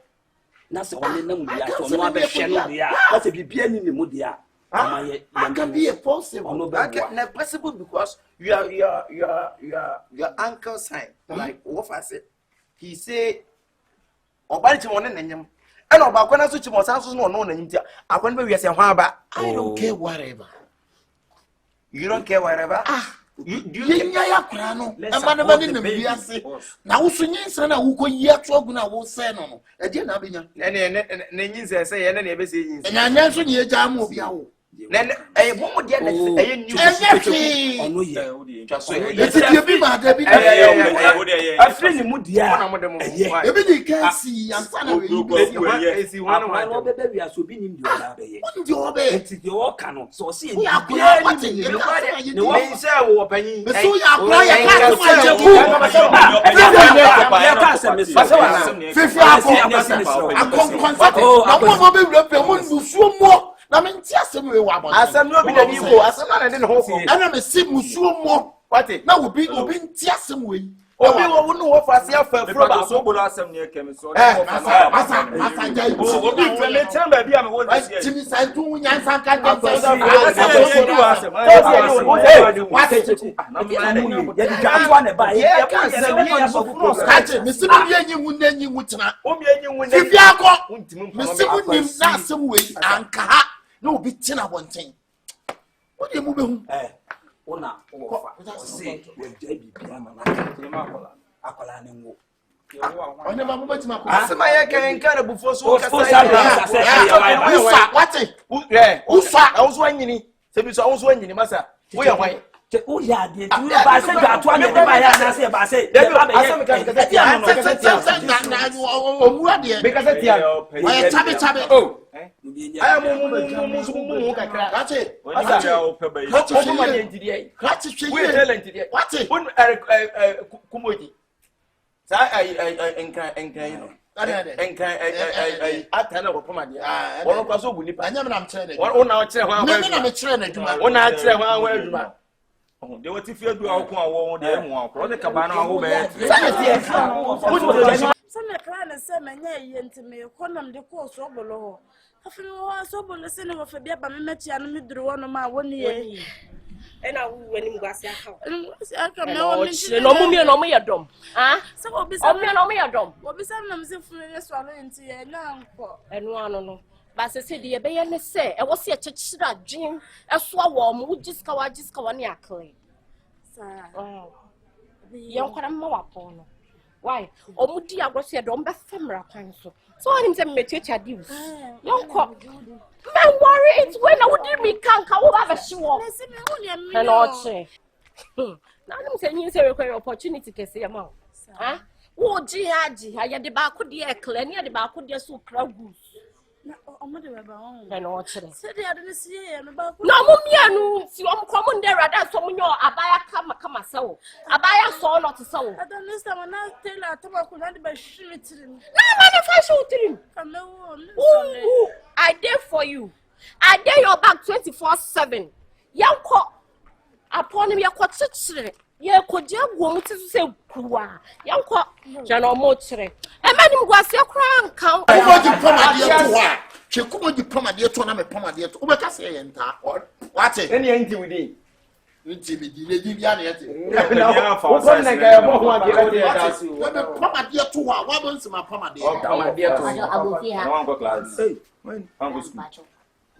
S3: na se woni nam bia to no abehwe no bia na se bibia ni ne mu dia
S2: can be possible
S4: na possible because your uncle sign like what I said he say Obani chimo ne nanyam. And Obakwana so chimo sanso no no nanyim tia. Akwan be wiase ho aba.
S2: I don't care whatever.
S4: You don't care whatever?
S2: You ya kura no. E ma na mani na wiase. Na wo so nyinsa na wo ko yi ato agu na wo se no no. E je na benya.
S4: Ne nyinsa se ye ne e be se nyinsa.
S2: Enya so ne ye ja ma obi awo.
S4: Ne e bomo de na e new.
S3: Ono ye.
S2: Eti die bi ma da bi.
S3: Afri ni mu dia.
S4: Ona mo de mo.
S2: E bi di kasi ansa na we yi.
S4: Esi wana ma.
S3: Ono be be so bi ni ndi oba be ye.
S2: Ndi obe.
S3: Enti de o ka no so se ni
S2: Ya
S3: bia
S2: kura
S3: ni
S2: ni
S3: ni wo
S4: Me se wo panyin.
S2: Me so ya kura ya ka ma je ku.
S3: Ya ka se me so.
S2: Fifi akọ. Akọ na mo be wura pe mo nusuo mo. Na me nti asem we wa bon.
S4: Asem no bi da ni ko, asem na de ne ho ko.
S2: Ana me si musuo mo.
S4: Wate?
S2: Na obi nti asem we.
S4: Obi wo no wo fa se afa fro ba so
S5: Sobolo asem ne kemi so.
S2: Masa jai.
S5: Obi fele tamba bi am wo na sie.
S2: Timi sai tu nyansa ka ka
S5: Wate?
S2: Kache, me si bi enyi hu na enyi hu tena. Fifi akọ. Me si mu nim na asem we anka ha. Na obi tena bonten. Wo de mu be hu.
S3: Ona ofa se we jai bibia mama akola ne ngo
S2: One ma mo betima ko
S4: asema ye kan na bufo so kasa
S2: usa wate
S4: usa awuso anyini se bi so awuso anyini masa wo ye hwan
S3: o ya de tu ba se gba to ane de ba ya na se ba se de ba be
S4: asema kan kasa tia
S2: na omura de
S4: be kasa tia
S2: oye chabe
S4: oh aya mo kakra
S2: wate
S4: wate o ma de ntidi
S2: wate
S4: we tell ntidi
S2: wate
S4: un kumoji sa enkan you know enkan atana ko poma dia wono kwa so guni pa
S2: anya me na mchere
S4: na wono na kire hwan
S2: me na me kire na adwuma
S4: wono na kire hwan adwuma
S5: de wati fi adu awko awo de mu akro de kaba na awo be
S1: se me plan se me nya ye ntime konam de ko Sobolo ho afiri wo Sobolo se ne wo fa bia ba me metia no me duru wono ma woni ye
S7: ena wu wani mgwasi aka
S1: aka me wo ni
S7: no mumie no me yedom
S1: se obi se
S7: omie no me yedom
S1: obi se na me se funu ye so alo nti ye na nko
S7: enu ano no ba se de ye be ye ne se e wo se chechira dwen eso awo mo ujiska wa ne akle
S1: sa
S7: ye nkora mma wapo no why omudi agwose ye dom be famra kwan so anim se me checha deals yonko men worry it when I would me kanka wo ba she wo and oche na anim se nyin se require opportunity kese ya ma wo ji ha ye de ba ko de ekle ne de ba ko de so kra gus
S1: na omo de ba on
S7: and oche
S1: se de ade se ye me ba ko
S7: no mo mianu si om komo nde rada so mo nyo abaya kama sawo abaya so not sawo
S1: ada nesta mana tela taba ko na de ba shitiri
S7: na ma na fa shitiri
S1: kamewo
S7: I dare for you. I dare your back 24/7. Yanko upon me yakwa chichire. Ye koje agwo muti se kuwa. Yanko jana mo chire. E mani mgwase kra nkan.
S2: Kumo di pomade to wa. Che kumo di pomade to na me pomade to. Obe ka se ye nta. Wate.
S4: eni enti widi
S2: Nti bi di le di bia na yete.
S4: wo ko na ga mo ho ade o de da si
S2: Wa be pomade to wa bo nsima pomade.
S4: pomade to
S6: Aboki ha.
S5: na wan go class
S4: when
S5: wan go school
S6: Macho.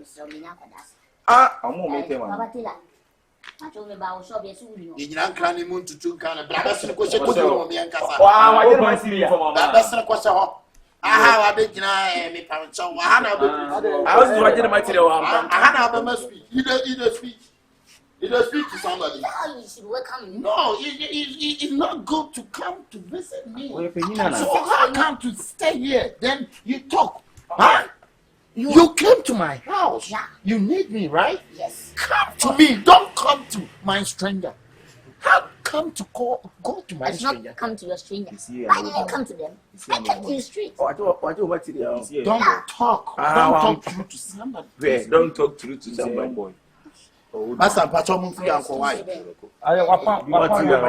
S6: Mr. Minya kwadas.
S5: amu me tema
S6: Babatila. Macho me ba o shop yesu uri no.
S2: Ye nyina nkra ni mu ntutu nka na bra basere ko se ko di mo me nkasa.
S4: wa de man siria
S2: Bra basere ko se ho. Aha wa be gina me pamcha wa ha na be.
S4: I was wa de man siria wa
S2: Aha na be ma speak. You speak. You speak to somebody.
S6: Oh, you should welcome me.
S2: No, it's not good to come to visit me.
S5: na
S2: So how come to stay here? Then you talk. Huh? You came to my house.
S6: Yeah.
S2: You need me, right?
S6: Yes.
S2: Come to me. Don't come to my stranger. How come to go to my
S6: I did not
S2: stranger?
S6: come to your stranger.
S5: see,
S6: I didn't come to them. I came to the street.
S4: wa de what siria
S2: Don't talk. Don't talk through to somebody.
S4: don't talk through to somebody
S5: boy
S2: Master Pacho mun fi anko why?
S5: ayo wapa
S4: wa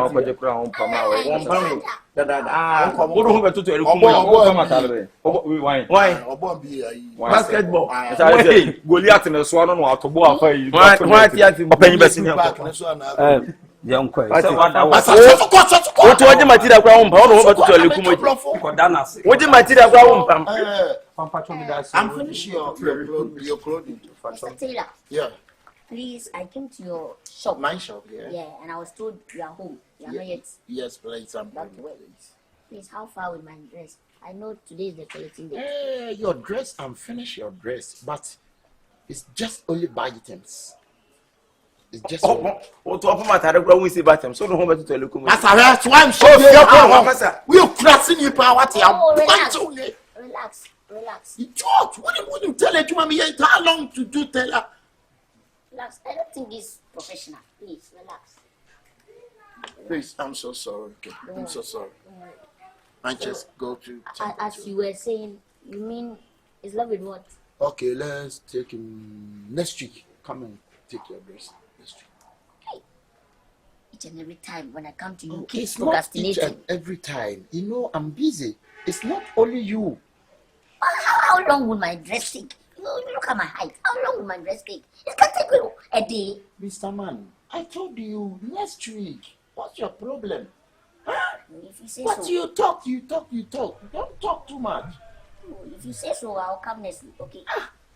S4: ko je kura on pama we won pam da wo do ho betuto ere kumo
S2: Obo
S5: kama talbe wine
S4: why
S2: Obo bi ayi.
S4: basketball
S5: Goliath ne so no atobo afa yi
S4: why ati
S5: opanyi besi nya
S2: Back
S5: ko
S2: ne so na.
S3: Young Quay.
S4: What
S2: What
S4: material ground? What material ground?
S2: I'm finishing your clothing.
S6: Mr. Taylor.
S2: Yeah.
S6: Please, I came to your shop.
S2: My shop, yeah.
S6: Yeah, and I was told you are home. You are not yet.
S2: Yes, please. I'm
S6: That way. Please, how far with my dress? I know today is the collecting day.
S2: Your dress, I'm finished your dress, but it's just only by items. It's just
S4: what open my tare ground we see batem. So no home to tell you.
S2: that's why I'm so we're crossing you power.
S6: Relax.
S2: George, what do you tell it to me? How long to do tell her?
S6: Relax. I don't think it's professional. Please, relax.
S2: Please, I'm so sorry. Okay. I'm so sorry. I just go to.
S6: As you were saying, you mean it's love with what?
S2: Okay, let's take him next week. Come and take your dress next week.
S6: Hey. Each and every time when I come to you,
S2: Okay, it's not
S6: procrastinating.
S2: each and every time. You know, I'm busy. It's not only you.
S6: How long will my dress take? Look at my height. How long will my dress take? It can take a day.
S2: Mr. Man, I told you next week. What's your problem? Huh?
S6: If you say
S2: But
S6: so.
S2: you talk. Don't talk too much.
S6: If you say so, I'll come next week. Okay.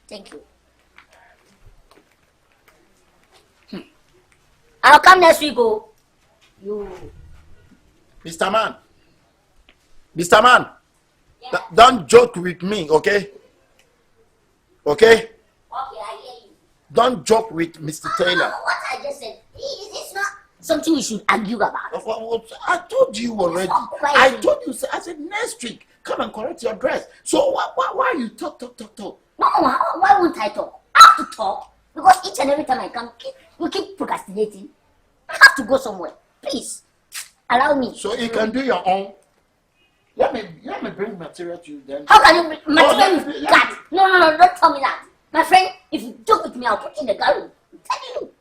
S6: Thank you. I'll come next week. Oh. You.
S2: Mr. Man.
S6: Yeah.
S2: Don't joke with me, okay? Okay?
S6: Okay, I hear you.
S2: Don't joke with Mr. Taylor.
S6: What I just said, it's not something we should argue about.
S2: I told you already. I told you, I said next week, come and correct your dress. So why you talk?
S6: No, why won't I talk? I have to talk because each and every time I come, you keep procrastinating. I have to go somewhere. Please, allow me.
S2: So you can do your own. Let me bring material to you then.
S6: How can you bring material with that? No, don't tell me that. My friend, if you joke with me, I'll put you in the garden. I'm telling you.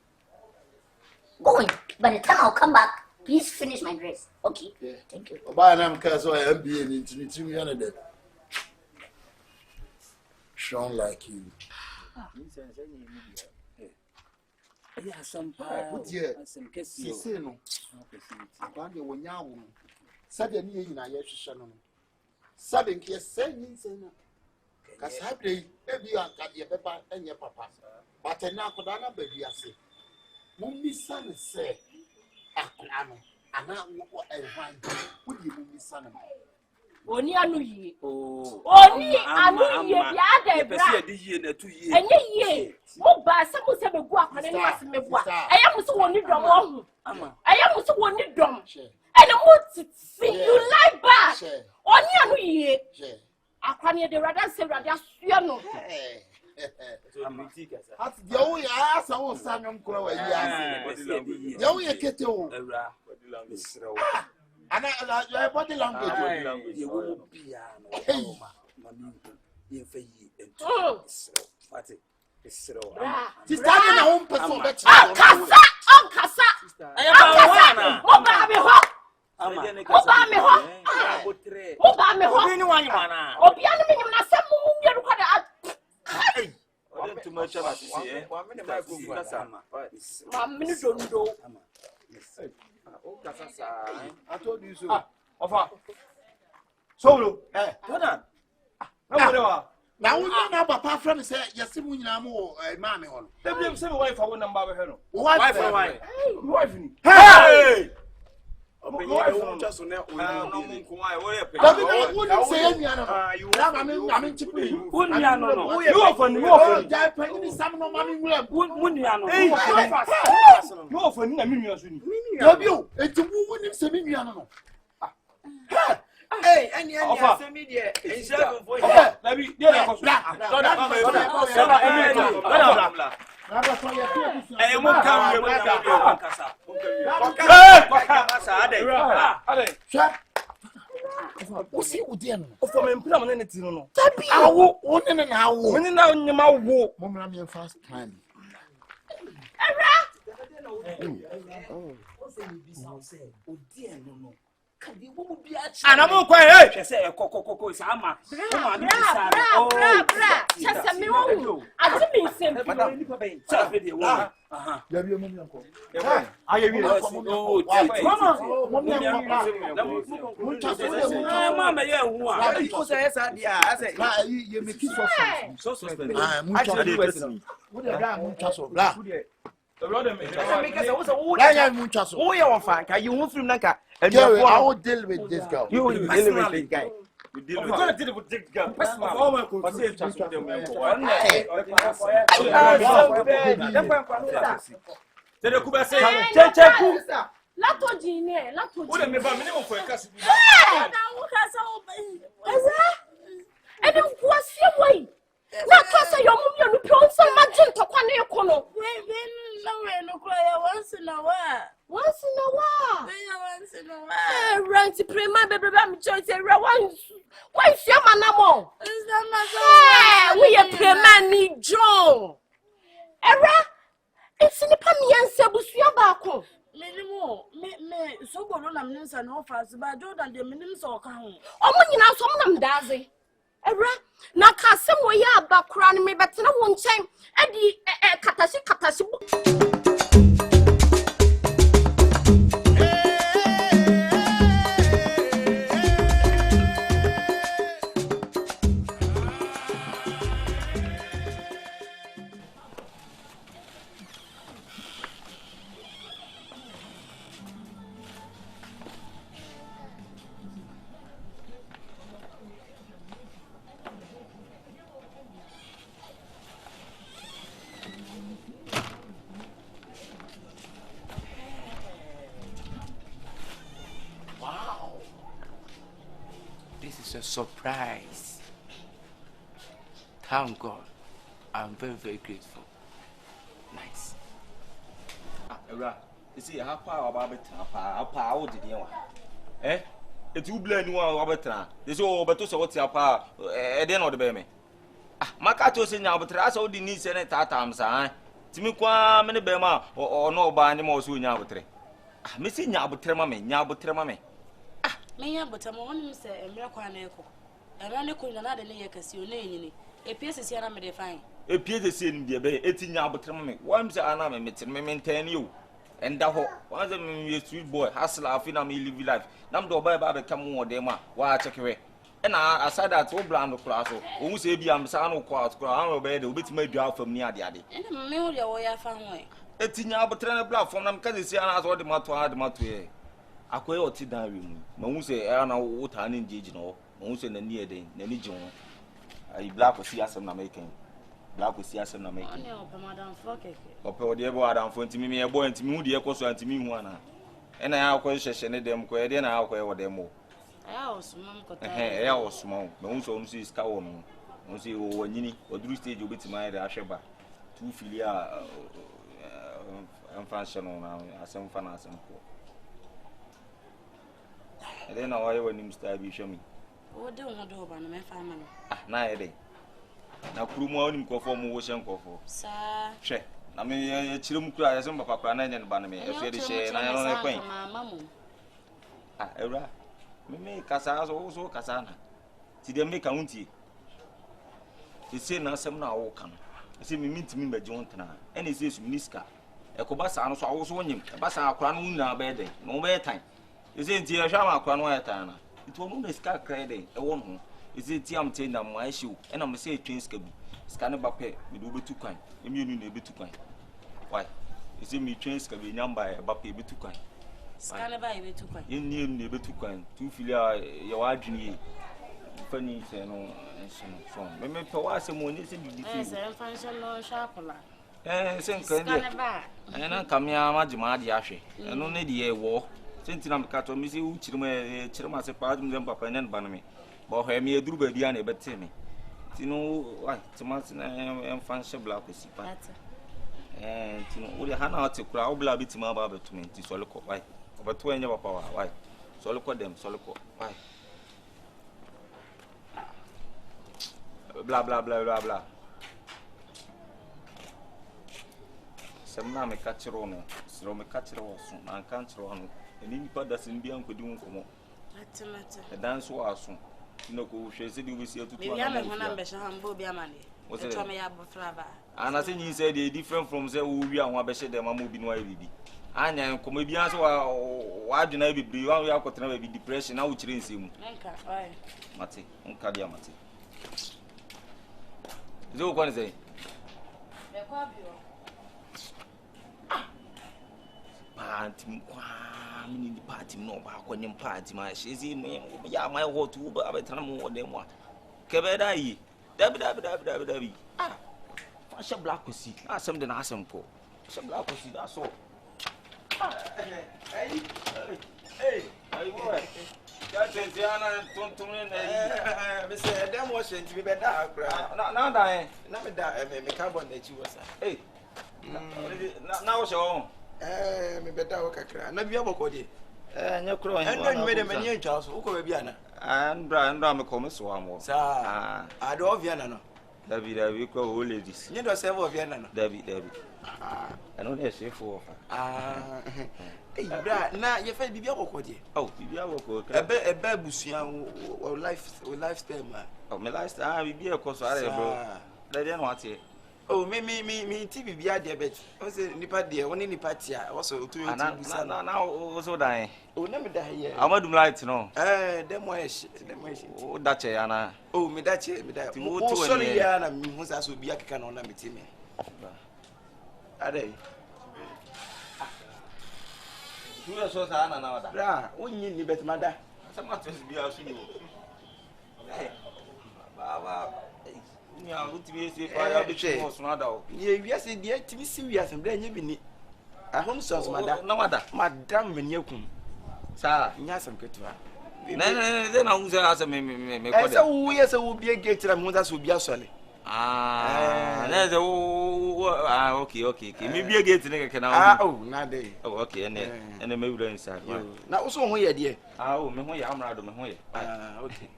S6: Go in. By the time I'll come back, please finish my dress. Okay?
S2: Yeah.
S6: Thank you.
S2: Strong like you. Sabe ni yi na ye hwehwe no sabe nke se nyin no ka sabe ebi aka ye beba enye papa but na akoda na baabi ase mumisa ne se akra no ana wo ehwan wodi mumisa ne
S7: Oni anu yie. Oni anu yie bi ada bra.
S3: Pese de yie na tu yie.
S7: Enye yie. Mo ba se mo se begu akwane ni ase mebua. Eya mo so woni dom wo hu. Eya mo so woni dom. And see you like back. Oni anu yie. Akwane de rather say rather asua no.
S2: At the old ass, I was saying, the only kete o. And I body language.
S3: You will be piano. You fay and Fatty. She's
S2: standing at home person.
S7: Kasa. I am
S3: too much of us.
S5: I told you so. Sobolo.
S2: Now we know papa friend say yes mu nyina mo maame ho.
S5: Dem say wife a won number be no.
S2: Wife.
S5: Wife ni.
S2: Hey!
S5: Wife just so now. No mun ko ai wo pe.
S2: David wouldn't say any no. Na me chipu you.
S3: Unia no.
S5: You often you often.
S2: Jai pe ni sam no mami nwura.
S3: Unia no.
S5: You often na me nua so ni.
S2: David o, enti wouldn't say me nua no.
S4: Hey, any semi there. Inshallah for you.
S5: David, there na koso.
S2: Osi udi no.
S5: O for me mpira mo ne ti no.
S2: Tabi awo, woni na awo.
S5: Me na nyima wo.
S2: Mo mra me fast time.
S3: O se ni bisa o se odi eno no. kadi wo mu bia chi
S5: ana mo kwa hey
S3: say kokokoko sa ma
S7: Bra, chese me wo. Ati mi nsem.
S3: madam sa fe de wo aha
S2: ya bi mo mi anko
S5: aye wi
S3: oh mama ye hu a
S4: ko say esa dia say
S2: la ye me kiss for
S3: so suspend
S2: mu cha wo de da mu cha so la
S4: Why are you so? Who you want? Can you film Nanka? And
S2: I will deal with this girl.
S4: You will deal with this guy.
S3: we're going to deal with this girl personally but say just them Tere kuba say Kyekyeku
S7: Lato jine, lato jine.
S3: wo de me ba me ne mo for ekasi bi
S7: Na wo kasa wo ebe nkwasi wai. Na kasa yo mu mi nupi on so magin to kwa na ekono.
S1: We no we no cry once in a while.
S7: Once in a while.
S1: Once in a while.
S7: Rent prema bebe ba mi choice re once. Why is your manamo?
S1: Is that my
S7: We a prema ni John. Era it's in the pamianse busua ba ko.
S1: Minimo me Sobolo na mnensa no fast ba Jordan de minim so ka ho.
S7: Omo nyina so mo nam daze. Era na ka sem wo ya abakura ne me betena wo nchen e di katashi
S4: This is a surprise. Thank God. I'm very, very grateful. Nice.
S5: Awura you see how power about betra pa wo de de wa etu bla ni wa betra they say o beto so what ya pa e de na o de be me maka to se nya betra so di ni se ne tata am sa timi kwa me ne be ma o no ba ni mo so nya betre me se nya betre ma me
S1: Me ya botama wonu se emre kwa na eko. Era ne ko na de ne ye kasi o na enyini. Epie sesi na me de fine.
S5: Epie sesi ni de be eti nya betre ma me wa me se ana me metre me maintain you enda ho wa se me street boy hustle afina me live life nam do ba be kam wo de ma wa chekewe na aside that wo brand kura so wo se bi am sa no kwa kura an be de obetima adua afam ni ade
S1: Ena me wo de wo ya fa ho e.
S5: Eti nya betre na platform nam ka sesi ana so de mato ye akoye oti dan wi mu ma hu se ana wo ta ne njeji no ma hu se na ni eden na ni jin ho ai black osi asem na making
S1: Oni o pe madam for keke
S5: ope o de bo adam fo ntimi me ebo ntimi hu de ekoso ntimi hu ana ena ya akoye hwehwe ne dem ko e de na akoye wo dem o
S1: aya osumam kota
S5: ya osumam ma hu so no si ska wo no hu se wo wanyini oduru stage obetima ire ahweba tu filia function na asem fa na asem ko ede na waye wani msta bi hwemi
S1: o de won do ba no me fa ma no
S5: na ede na kurumu awoni mkofo mu wo hye nkofo
S1: sa
S5: hwe na me ye chirem kura ya sem papa kura na nya ne ba na me efe de hye na ya no ne kwen
S1: mama
S5: ewra me kasa so kasa na ti de me ka huntie ti se na asem na wo ka no se me mintimi mbaje won tena ene se su miniska ekoba sa no so awo so nyim ba sa akura no na ba ede no ba etan ise nti ya hwa ma akura no etan na ito no na ska krede e won ho ise ti am te na mo ahyew e na mo se twin ska bi ska ne ba pe me do betu kwan emienu na betu kwan why ise mi twin ska bi nyamba e ba pe betu kwan
S1: ska ne ba e betu kwan
S5: eni na betu kwan tu filia ya wa adwini fani se no enso no so me pe wa se mo ni se bi di
S1: se function no sharpla
S5: se nkande na kamia majima ade ahwe eno ne de wo sentina mkato mi se u chirima se pa dum dem papa nen baname bo ho mi eduru ba bia na ebete me tinu ai timati na em fanse black osipa tinu o le hana ate kura o bla bitima ba betu me ti soloko wai obeto enye papa wai soloko dem soloko wai bla bla bla bla bla semna me kachiro no sro me kachiro so na kanchiro no eni nipa da sin bia nkodi nkomo
S4: The dance was soon. No, she said you will see to
S1: maybe I'm a number, Hambo Biamani. What's it? And I think you said they're different from the we are one better than Mamu Binway. And comedians why do not be one we are going to be depression now, which is him. Mati, Uncadia Mati. Is all going to say? Party, party, no, when party, my she's in me. Yeah, my whole two, but I tell more than one. Kabedai, Dabby. Ah, I shall black with see. I something I some poor. Some black with see, that's all. Hey, I will. That's Diana, don't to me. Mr. Them wasn't to be better. Now, I never die. I make carbon that you was. Hey, now, so. Me better work a cry. Not be able to do. And you're crying. And then you made a many jobs. Who could be Anna? And I'm a commerce one. Sir, I don't Vienna. David, we call all ladies. You don't say of Vienna. David. I don't have safe for. Now you feel be able to. Oh, be able to. A bad bussian or lifestyle. Oh, my lifestyle will be a course. I don't want it. Oh, me, TV be a diabetes. I was a nipper dear, one in the party. Also, to now also die. Oh, never die here. I want to like to know. Them ways. Oh, that's Anna. Oh, me that's it. Oh, sorry, Anna, who's as will be a can on me. Are they? You are so Anna now. When you need better, mother. Some matters be out to you. Hey, Baba. Yeah, what we say fire between us now. Yes, dear, to be serious and blame you. I home sounds, madam. No, madam, when you come. Sir, yes, I'm good to her. Then I was asking me. So, yes, I will be a gate and mothers will be a solid. There's okay. Maybe a gate in a canal. Oh, not day. Oh, okay, and then maybe inside. Now, also, where, dear. Oh, me, I'm rather my okay.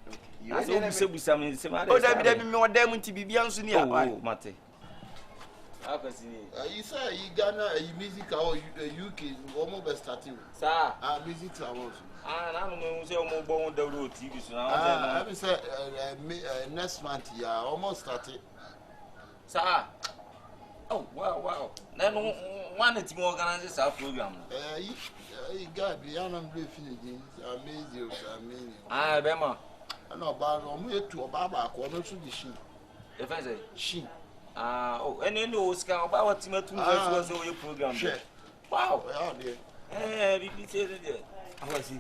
S1: I don't say something similar. Oh, that be more damn to be beyond senior. Oh, Mate. You say you Ghana music or UK almost starting. Sir, music awards. I'm going to say more the road TV. I will say next month, yeah, almost started. Sir. Oh, wow. Then one it's more organized our program. You got beyond amazing. Bema. I know about to a baba, or to the sheep. If I say she. And you know, Scout about Timothy was your program. Wow, dear. We said it. I was see.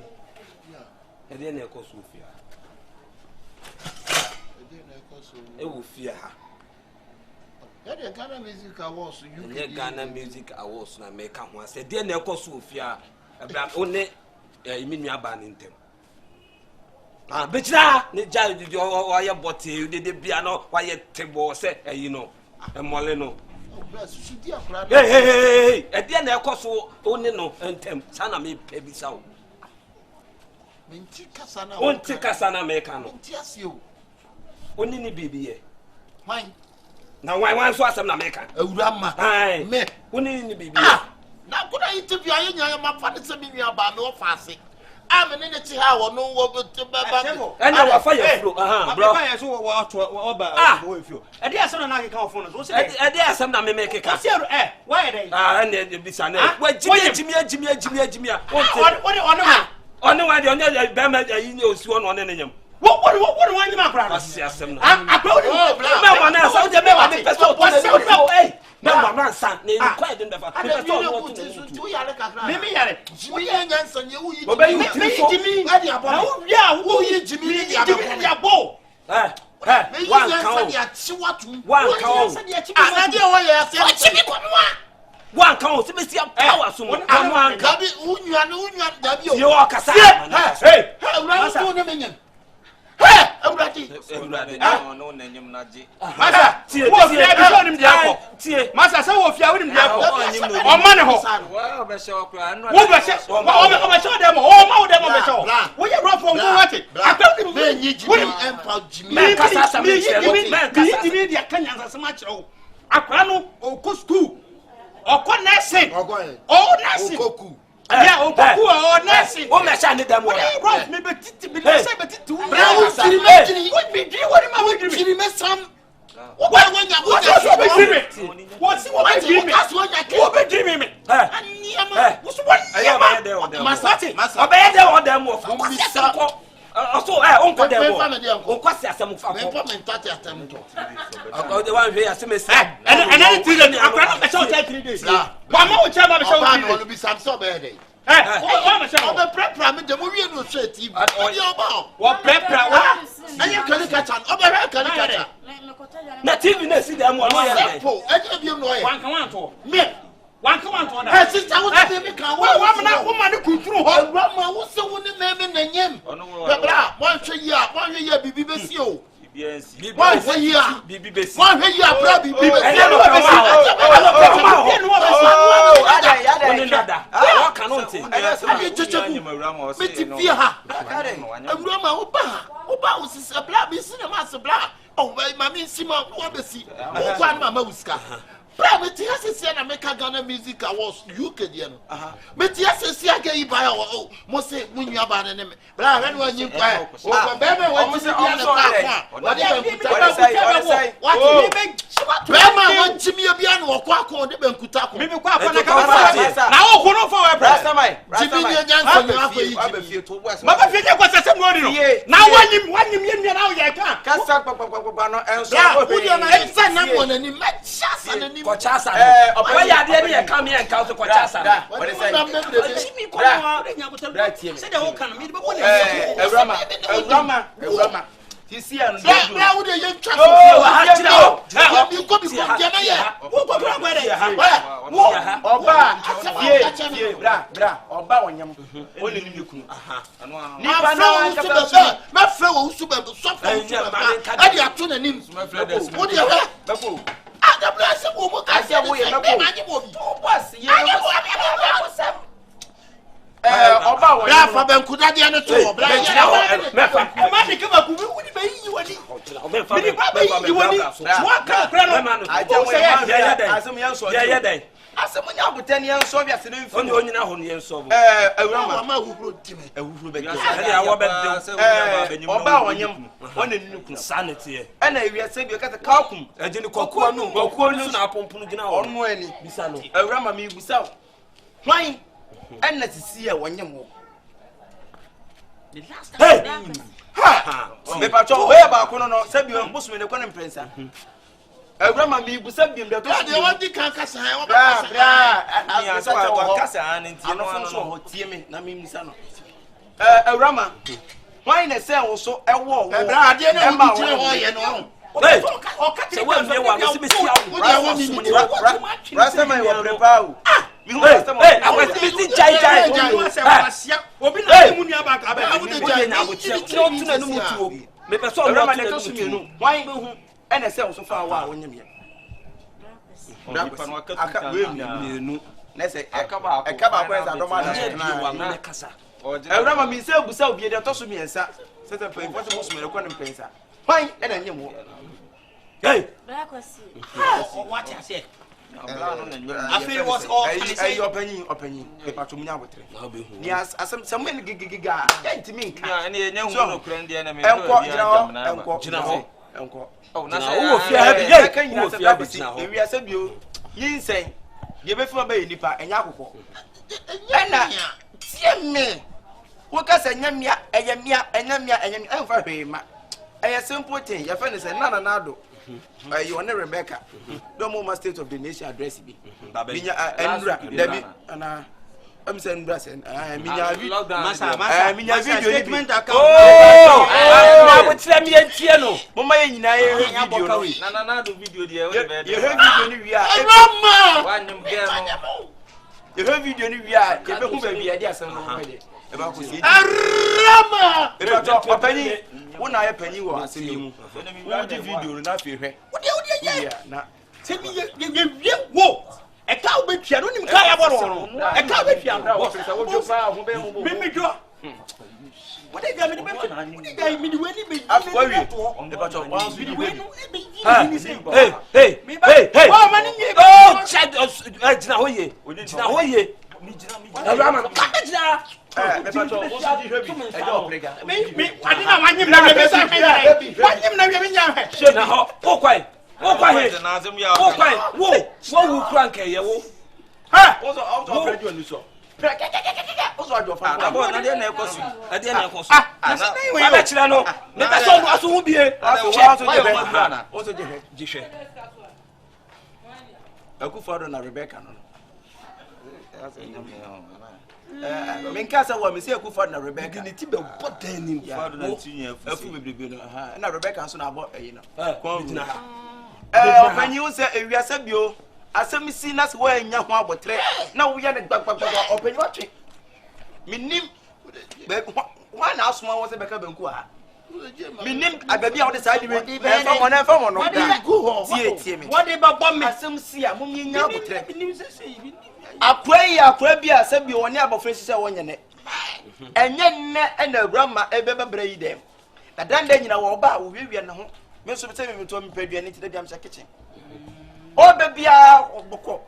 S1: And then I call Sophia. It will fear her. That Ghana music awards, you Ghana music awards, and I make come once. Then I call Sophia. Only you mean me abandoning them. But now, why bought you did the piano, why you table say, you know, a Molino. Hey, at the end, I cost only no and tem, Sana me baby sound. Won't take us an American. Yes, you only baby. Why? Now, why once was an American? Oh, Rama, I me, only baby. Now, could I interview my father to me about no fasting? I'm an energy hour, no one to Baba. And I fire through. Fire so what you. And there's some I can phone. And there's some that may make a cash. Why are they? And then be son. What Jimmy. What on the one, the Bama, you know, sworn on any. What want you, my brother? I'm no, my son, quite in the one count, Mr. Power, so one you are Cassa. Hey, hey, I'm ready. No, name Naji. Master, so if you are in the or Manaho, well, Bishop, what show them all more than a show. Will you run from what it? I don't think you can as much. A crano or costu or connection or nursing.
S5: Yeah, or nursing.
S3: Oh, my son, them one.
S5: Bros, me betiti, me say betiti.
S2: Brown Siri, what be dream? What am I dream? Some. What when you
S5: What's what dream?
S2: That's what you
S5: What be dreaming me? What's what?
S3: I am there on them. Obey them on them. Also, uncle them. Uncle Sassam for me. Uncle the one here, some is
S5: and anything that I'm going to show 3 days. One more time, I'm showing you.
S2: be some so bad.
S5: I'm
S2: the prep from the movie no straight team.
S5: What prep?
S2: And you can catch an over.
S3: na TV na see them one year.
S5: One come on to me. One come on to
S2: her sister was me can
S5: woman could through her.
S2: Grandma was so one name and name. One year, Bibi Besio. One year, Bibi Besio. 1 year, Brabby.
S3: What cannot say?
S2: Oba was a black cinema, a black. Oh, my mean, Simon, what the sea. Oh, Grandma Muska. But yes, it's an American Ghana Music Awards, UK. But yes, it's a gay by our most say when you are bad enemy. But I don't want you to buy. Oh, baby, what was it? What do you make? Grandma wants to be a piano or quack on the Benkutaku. Maybe quack on the car. Now, one of our Brassamai. Mama, figure what's a ceremony. Now, one you now, you can't. Casabano and so, who you are someone and you met Chas and
S3: Kochasa. Why are they come here and count to Kochasa?
S2: What is
S5: Rama. You see, and
S2: now the young child. You could be
S4: Hey! Ha! Me pacho we ba ko no sabi o bosu me ko ne prensa. Awura mi bu sabi me do.
S2: They want the can kasa.
S4: Bra, so wa kasa an nti no so ho tie me na me misa no. Awura ma. Why na say wo so ewo wo.
S2: Bra ade na wo tire ho ye no.
S3: Hey! So when me wa me see
S4: Rasta man wa prepare o.
S3: Hey, I was busy jai.
S5: Obi na mu nua ba ka ba.
S3: Me person no
S4: man to sumi no. Why be hu e na say so fa wa wonyem ye. Aka we nu. Na say aka ba ko esa do ma na
S3: kasa.
S4: Awura ma mi say busa obi de to sumi ensa. Say say pe for sumi ko ne pensa. Why e na nyem wo.
S3: Hey,
S1: bra kwasi.
S5: What you say?
S4: I feel it was all opinion. Patrol Yabotre. Yes, as some men giga. Ain't me.
S8: And no friend, the enemy.
S4: Oh, now, we are said you. You say, you before bay nipa and Yakuko. See me. What can say, Yamia, and Yamia, and Yamia, and Yamia. A simple thing, your friend is another. You are Rebecca. No more state of the nation address me. Debbie, and I'm saying, Brassen. I mean, your statement. Oh, I would say me and Tiano. Mama, you know, video, dear. You heard video, you heard Penny, one eye penny was a penny. What did you do? Not fear. What do you do? Send me whoa. A cow be piano, a cow be piano. What they got me
S3: Awura ma ka jira
S4: me pato o so di hwebi e do obrega
S5: me ade na wanyim na me sa hwe wanyim na me nya hwe
S3: na ho o kwai he
S8: na azem ya
S3: o kwai wo wu krank ye wo
S4: ha o so obrega onu so o so ajo fa
S8: na bo na de na ekosu ade na ekosu
S3: na ba chira no me ta so aso hu bie
S4: o so jehwe Akufo na Rebecca no menkasa wa me se Akufo na Rebecca ni ti be bodan ni
S8: Akufo na tinye
S4: afu bebrebe no na Rebecca so na abo eyi no bitina ha opanyi wo se ewiasa bio asem si na se wo anya ho abotre na wo ya ne gbagbagba opanyi watwe minim wa na asoma wo se beka banku ha minim agabi a wo de sa di we fa mo no tie me
S5: what dey ba me
S4: asem si a mum nya abotre minim se akwa bi asem bi woni abofre sise wo nyene enye nne na awurama ebebebra yi dem na danda nyina wo ba wo wiewia ne ho me so be me to me padua ni tide diam sha kitchen o be bia boko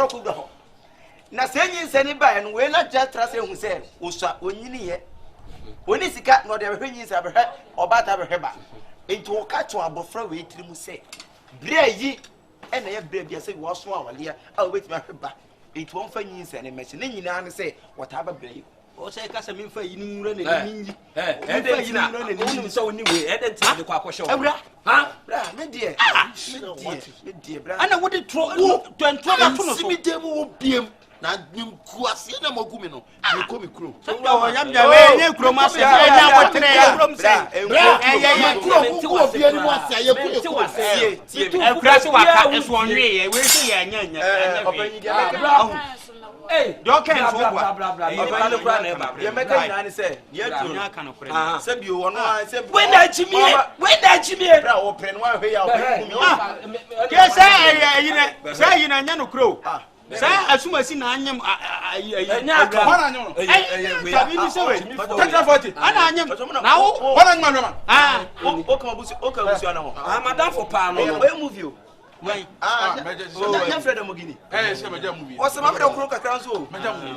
S4: ku do ho na senyi nsani ba no we na ja trase hu se uswa onyini ye oni sika no de hwenyi se abehwe obata behwe ba enti wo ka to abofra we tirimu se bra yi ena ye bra bia se wo so awale a wo betimi ahwe ba enti wo mfa nyi nsani mechi ne nyina ne se wota ba bra yi o se ka se me mfa yi ni nwura na ni nyi
S3: ede tina onu so oni we ede tina de kwa akoshe
S4: awura ha bra me die bra
S5: ana wo de tro na to no so
S2: mi dem wo biem na nimku ase na magumi no me ko mi kuro
S5: o yam ja we nye kuro ma se nya botre ya kuro mse
S2: kuro bia ni mo ase ye kuro
S5: tie kura se waka eso onwe ye we se ye nya
S4: opanyi dia
S5: do ken so bra
S4: opanyi kura na ba ye meka ina ni se ye tu
S5: nya aka no kure
S4: se bi wo no se
S3: we da chimie
S4: bra wo pre no ahwe ya wo
S5: ke se yi na nya no kuro sa asumasi na anyem
S3: nya aka
S5: wana anyem no sabi ni se we 40 ana anyem na wo wana anyem no ma
S4: o ka busu ana ho
S3: madam for pa no
S4: we move you
S5: when
S4: nya Fred Mogini
S5: se meja movie
S4: o se ma me kuro kakran so
S5: meja movie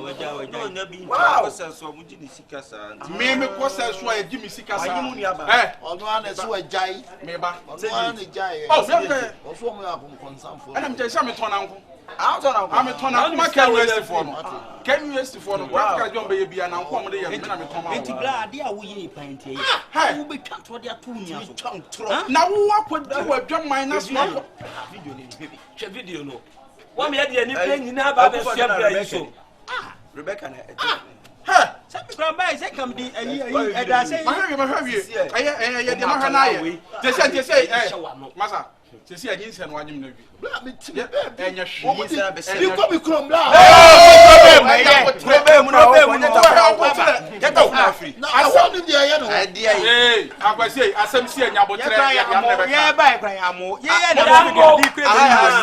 S8: no nya bi ko se so mu jini sika sa
S5: me ko se so a gi mi sika sa
S4: anyimu ni aba
S2: ono ana so ajai
S5: me ba
S2: ono ana jai
S5: oh me
S2: o so mo ya ko konsamfo
S5: ana me je sha me tona nko
S4: I'm
S5: tona ma kan west for no kan west for no practical job be bia na nko mo de ye me na me tona ma
S3: enti bra ade a wo ye pantie wo be twa to de ato nya so
S5: na wo akodi wo adwaman na so
S4: video ni baby
S3: che video no wo me ye ni pe nyina ba be fia bra yi so
S4: Rebecca na
S5: ha se mi kra ba se kam di ayi e da se ma hwe ye de ma hwa na ye te se masa se se agin se no anyim na bi
S2: bla me ti
S5: enya hwe
S4: se be se
S2: bi ko mi kuro bla
S4: problem na wo ko nyata get out na free
S2: na aso ni dia ye no
S4: dia yi
S5: akwasi asem si enya botre ya na be
S2: ye ba ikra ya mo ye
S5: na bi kre
S2: ya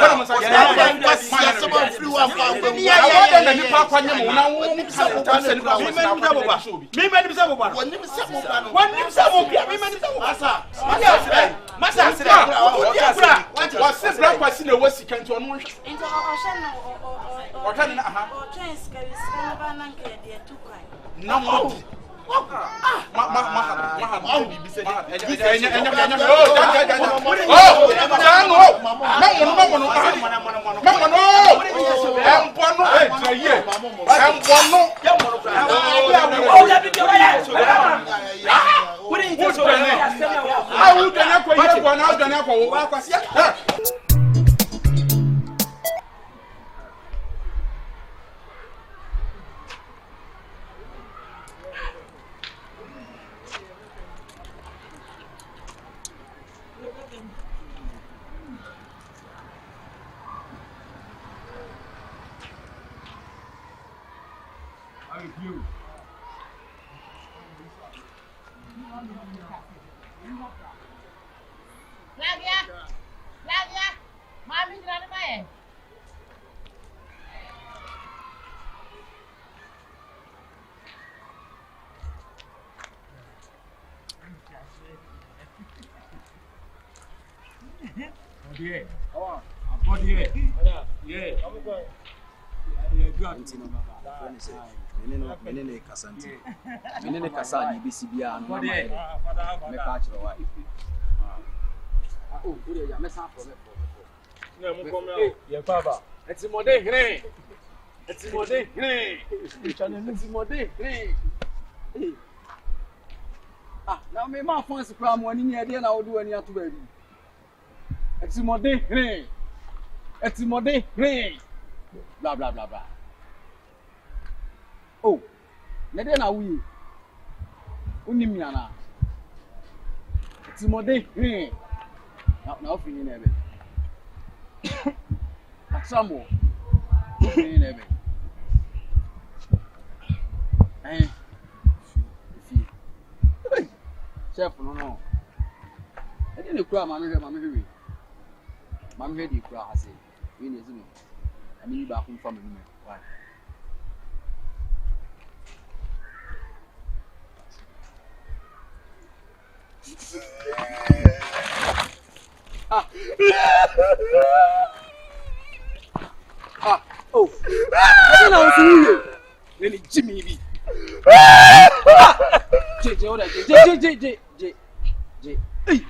S2: sama free wa fa ngwe
S5: ya na nipa kwanye mo na wo se ko se nipa
S2: mi mani se boba woni mi se boba no
S5: woni se mo bia mi mani se boba masa wa se bra kwasi na wasi kanti ono hwe
S1: Into ocean
S5: o kan na aha
S1: o chance ka iska ba nan ka de tu kai
S5: na mo
S4: Menene kasanti. Menene kasani bisibia no ma. Me pa chiro wa. Oh, uri ya me san for me.
S5: Na mo kom na. Ye baba. Etimode hre. Etimode hre. Etimode hre.
S4: Ah, na me ma fons kra mo ani ne de na wo do ani ato ba bi. Etimode hre. Etimode hre. Blah blah blah blah. Oh, na de na wuyi. Unimi ana. Etimode hre. Na ofini na ebe. Aksamo. Ofini na ebe. Chef no. I didn't cry, mammy. Mammy, you cry, I say. We need to know. I mean, back home from me. Why? Oh. I don't know who you. Then Jimmy B. J. Hey.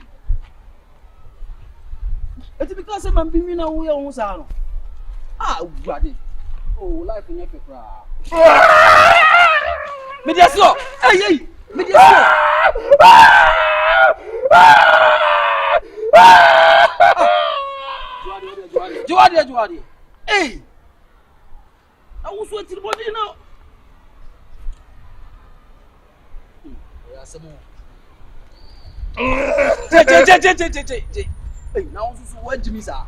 S4: It's because I'm being now we almost are. Ah, buddy. Oh, life in your cry. Mediaso. Hey. Mediaso. Joadi. Hey. I was waiting for you now. Some more. Hey, now so what Jimmy sir?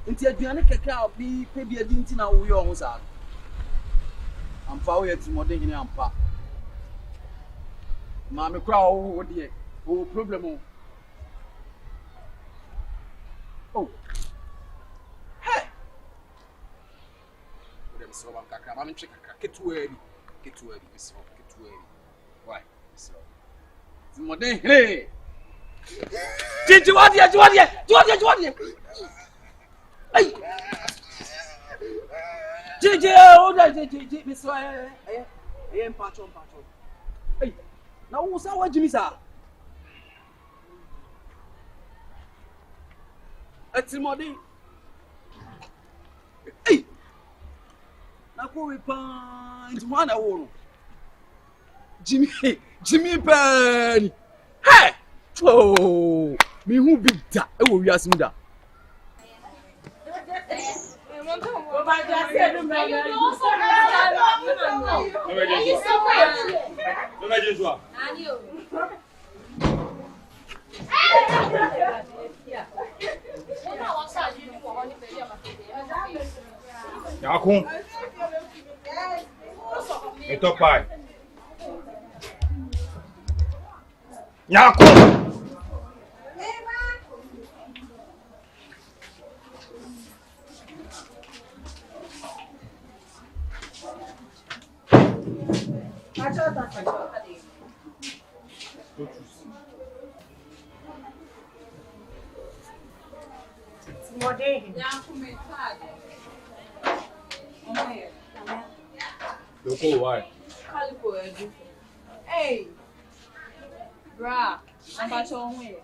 S4: Inti aduane keka bi pe bi adi nti na wo yo ho sir. Amfa wo yeti mo de hini ampa. Ma me kra wo de o problem o. Oh. Hey. Dem so ba kaka ma me twe kaka ketu abi so ketu abi. Why? So. Modern hey. Juadi. Hey. Oh, JJ, Miss I am patron. Hey. Now who's our Jimmy sir? It's modern. Hey. Now go we punch one hour. Jimmy Penny. Hey! Oh, me who big da? I will be asking that.
S5: Yakun. Eto pai. Yakun. Why?
S9: Hey, bra, I'm about your way.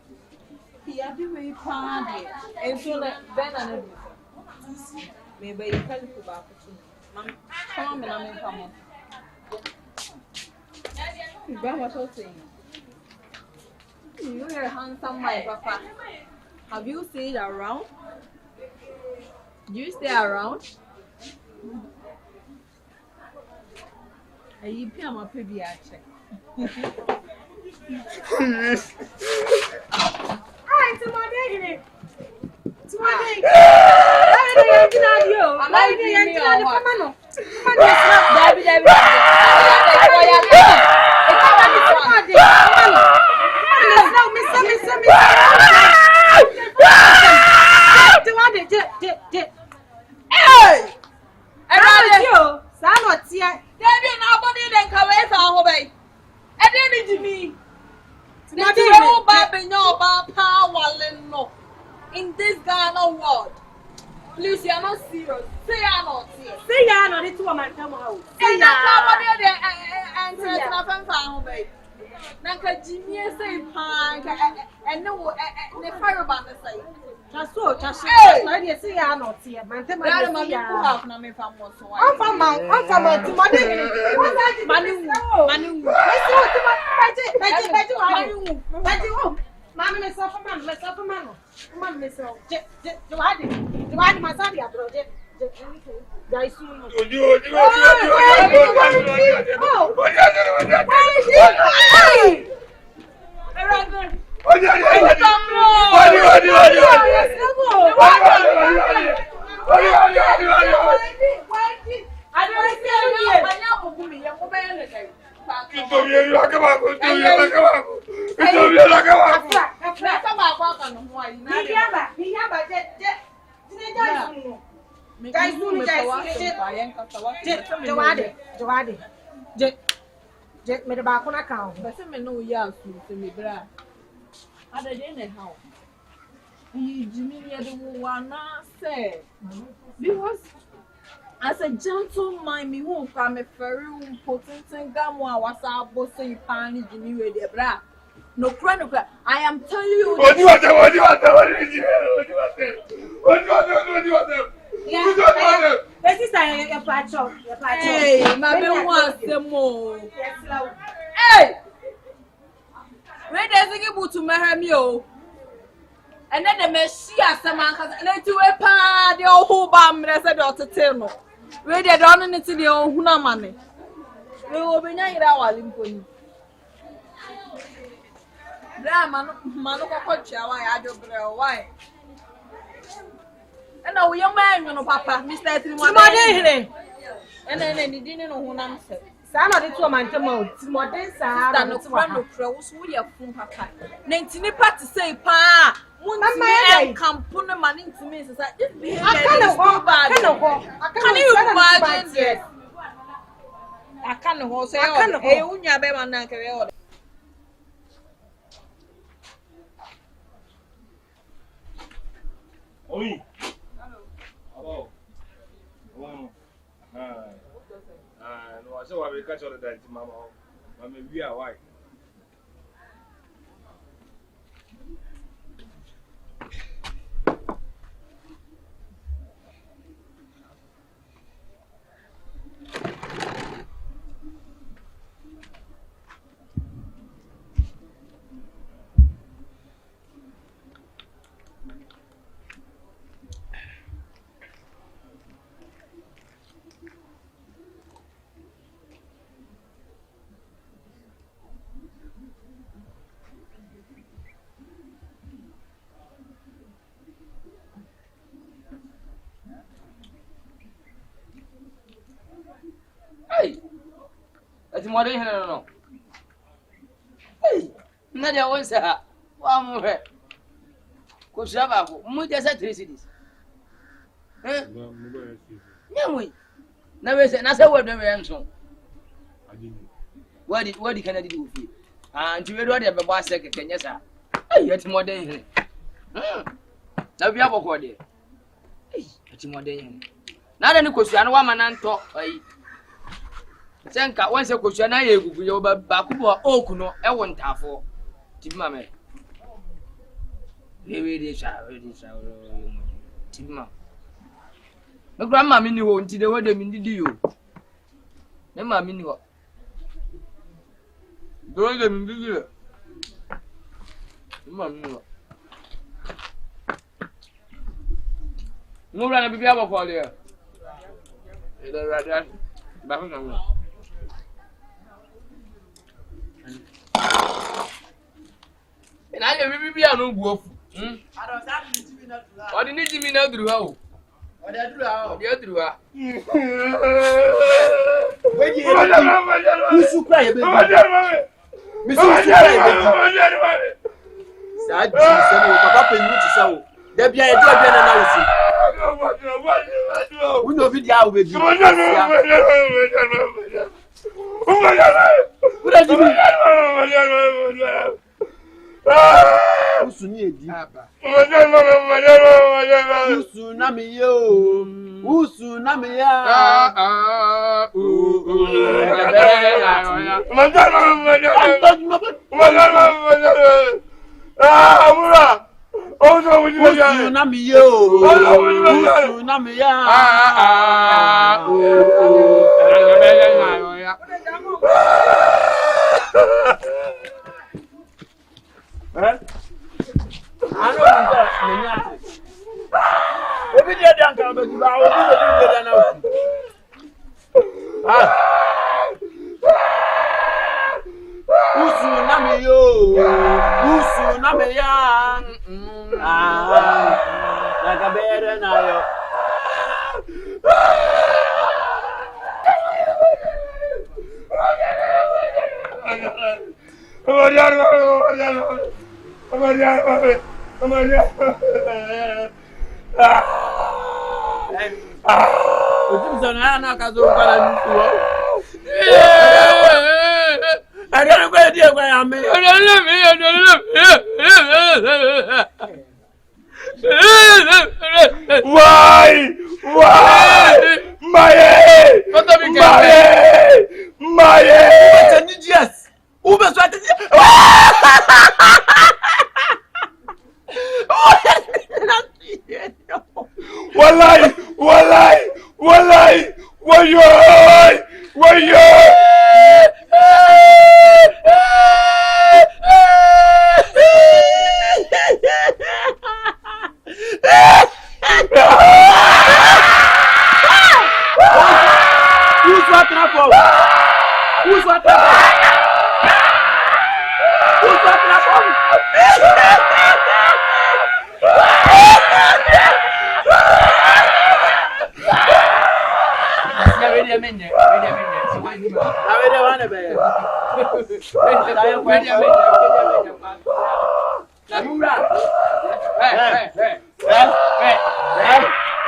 S9: He had to be party and so that better maybe you tell you about it. Come on, I'm in common. Bra, what you're saying? You're a handsome, my papa. Have you stayed around? Do you stay around? You pay my baby check. Alright, tomorrow. In this Ghana world, Please, you're not serious. Say you're not here.
S7: Say you're not into a man come out.
S9: Say you're and baby. Nanka Jimmy say punk and no fire about the side.
S7: Just so, I say you're not here. Man, tell me, I'm from my Mamma myself a man. Mamma myself. Divide my son, yeah, bro. Me the back on account.
S9: But some know yes to me, bra. Other than how you Jimmy the one said because as a gentleman, me won't come a very important and gamma was our boss saying pani Jimmy with the bra. No chronic. I am telling you. What do you want?
S7: This is a patch of
S9: hey, my baby wants them more. Hey, where does it go to Mahamio? And then the Messiah, some man has let you a pa the old who bam resident to Temo. Where they don't need to the old Huna money. We will be night our limping. Manuka Cocha, why I don't know why. And now young man, you know, Papa, Mr. Timothy. And then he didn't know who I'm saying.
S7: Some of the two man to mouth, more than some
S9: of the crows who are from Papa. 19 part to say, Pa, one come put the money to me. I can't imagine. I can't say, hey, when you're better than carry.
S5: Oui. Hello. No, I saw we catch all the time, Mama. Mama, we are white. Hey, that's more than no. Hey, Nadia was a one more. Could you have more than 3 cities? Eh? No, never said, I what the ransom. What did Kennedy do for you? And you read the boss second, yes, sir. Hey, it's more than now we have a word. Hey, it's more than not any question, woman and talk. Senka once a question I gugu yo ba kubo okuno e wontafo tibima me we dey sha tibima me grandma mi ni wo nti de wode mi ndidi yo me ma mi ni wo do de mi ndidi yo me ma mi ni wo mo bra na bibia bo ko le e do ra ba ko na and I will be a no wolf. I don't need to be no through how. What I do out, the other way. You should cry, Miss Sad, Papa, you to show. There be a job and we know video with you. Usu ni edi. Usu na mi yo. Usu na mi ya.
S10: Awura. Oh no, we
S5: Usu na mi yo. Usu na mi ya. Obi dia dia nka be di ba obi dia dia na oku. Usu na me yo. Usu na me ya. Na kabere na yo. Utimzana na kazo kwa ntuo. Agora kwa dia kwa ame.
S10: Why? Maye.
S5: Yes. Ube so ati.
S10: Wallahi.
S5: Who's what trouble?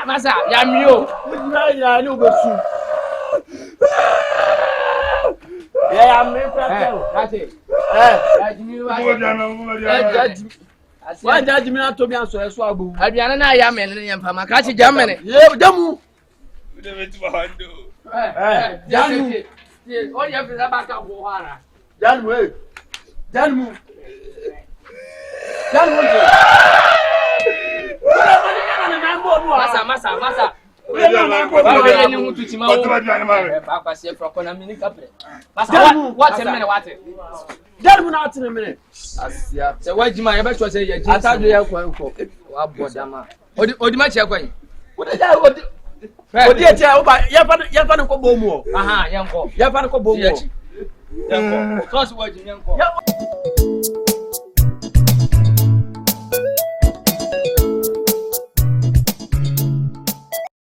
S10: Masa, yamio.
S5: No besu. Yeah, I'm that's it. Why judge me not to be answer so abu?
S10: Aduana na ya men ne yamfa maka chi jamene.
S5: Ye damu.
S8: We dey to hando.
S5: Janu.
S10: O ye fi za baka bo hara.
S5: Janu. Masa.
S10: Ba ni mutu ti ma wo. Ba kwa se froko na mini kapre. Masa what minute what?
S5: Janu na atene minute.
S10: Asia. Se wajima ye be to se ye ji.
S5: Atadu ye kwanko.
S10: Wa bodama. Odi ma che kwan.
S5: Odi etia oba ya fa nko bomu o.
S10: Aha, yanko.
S5: Ya fa nko bomu o.
S10: Yanko. So wajima yanko.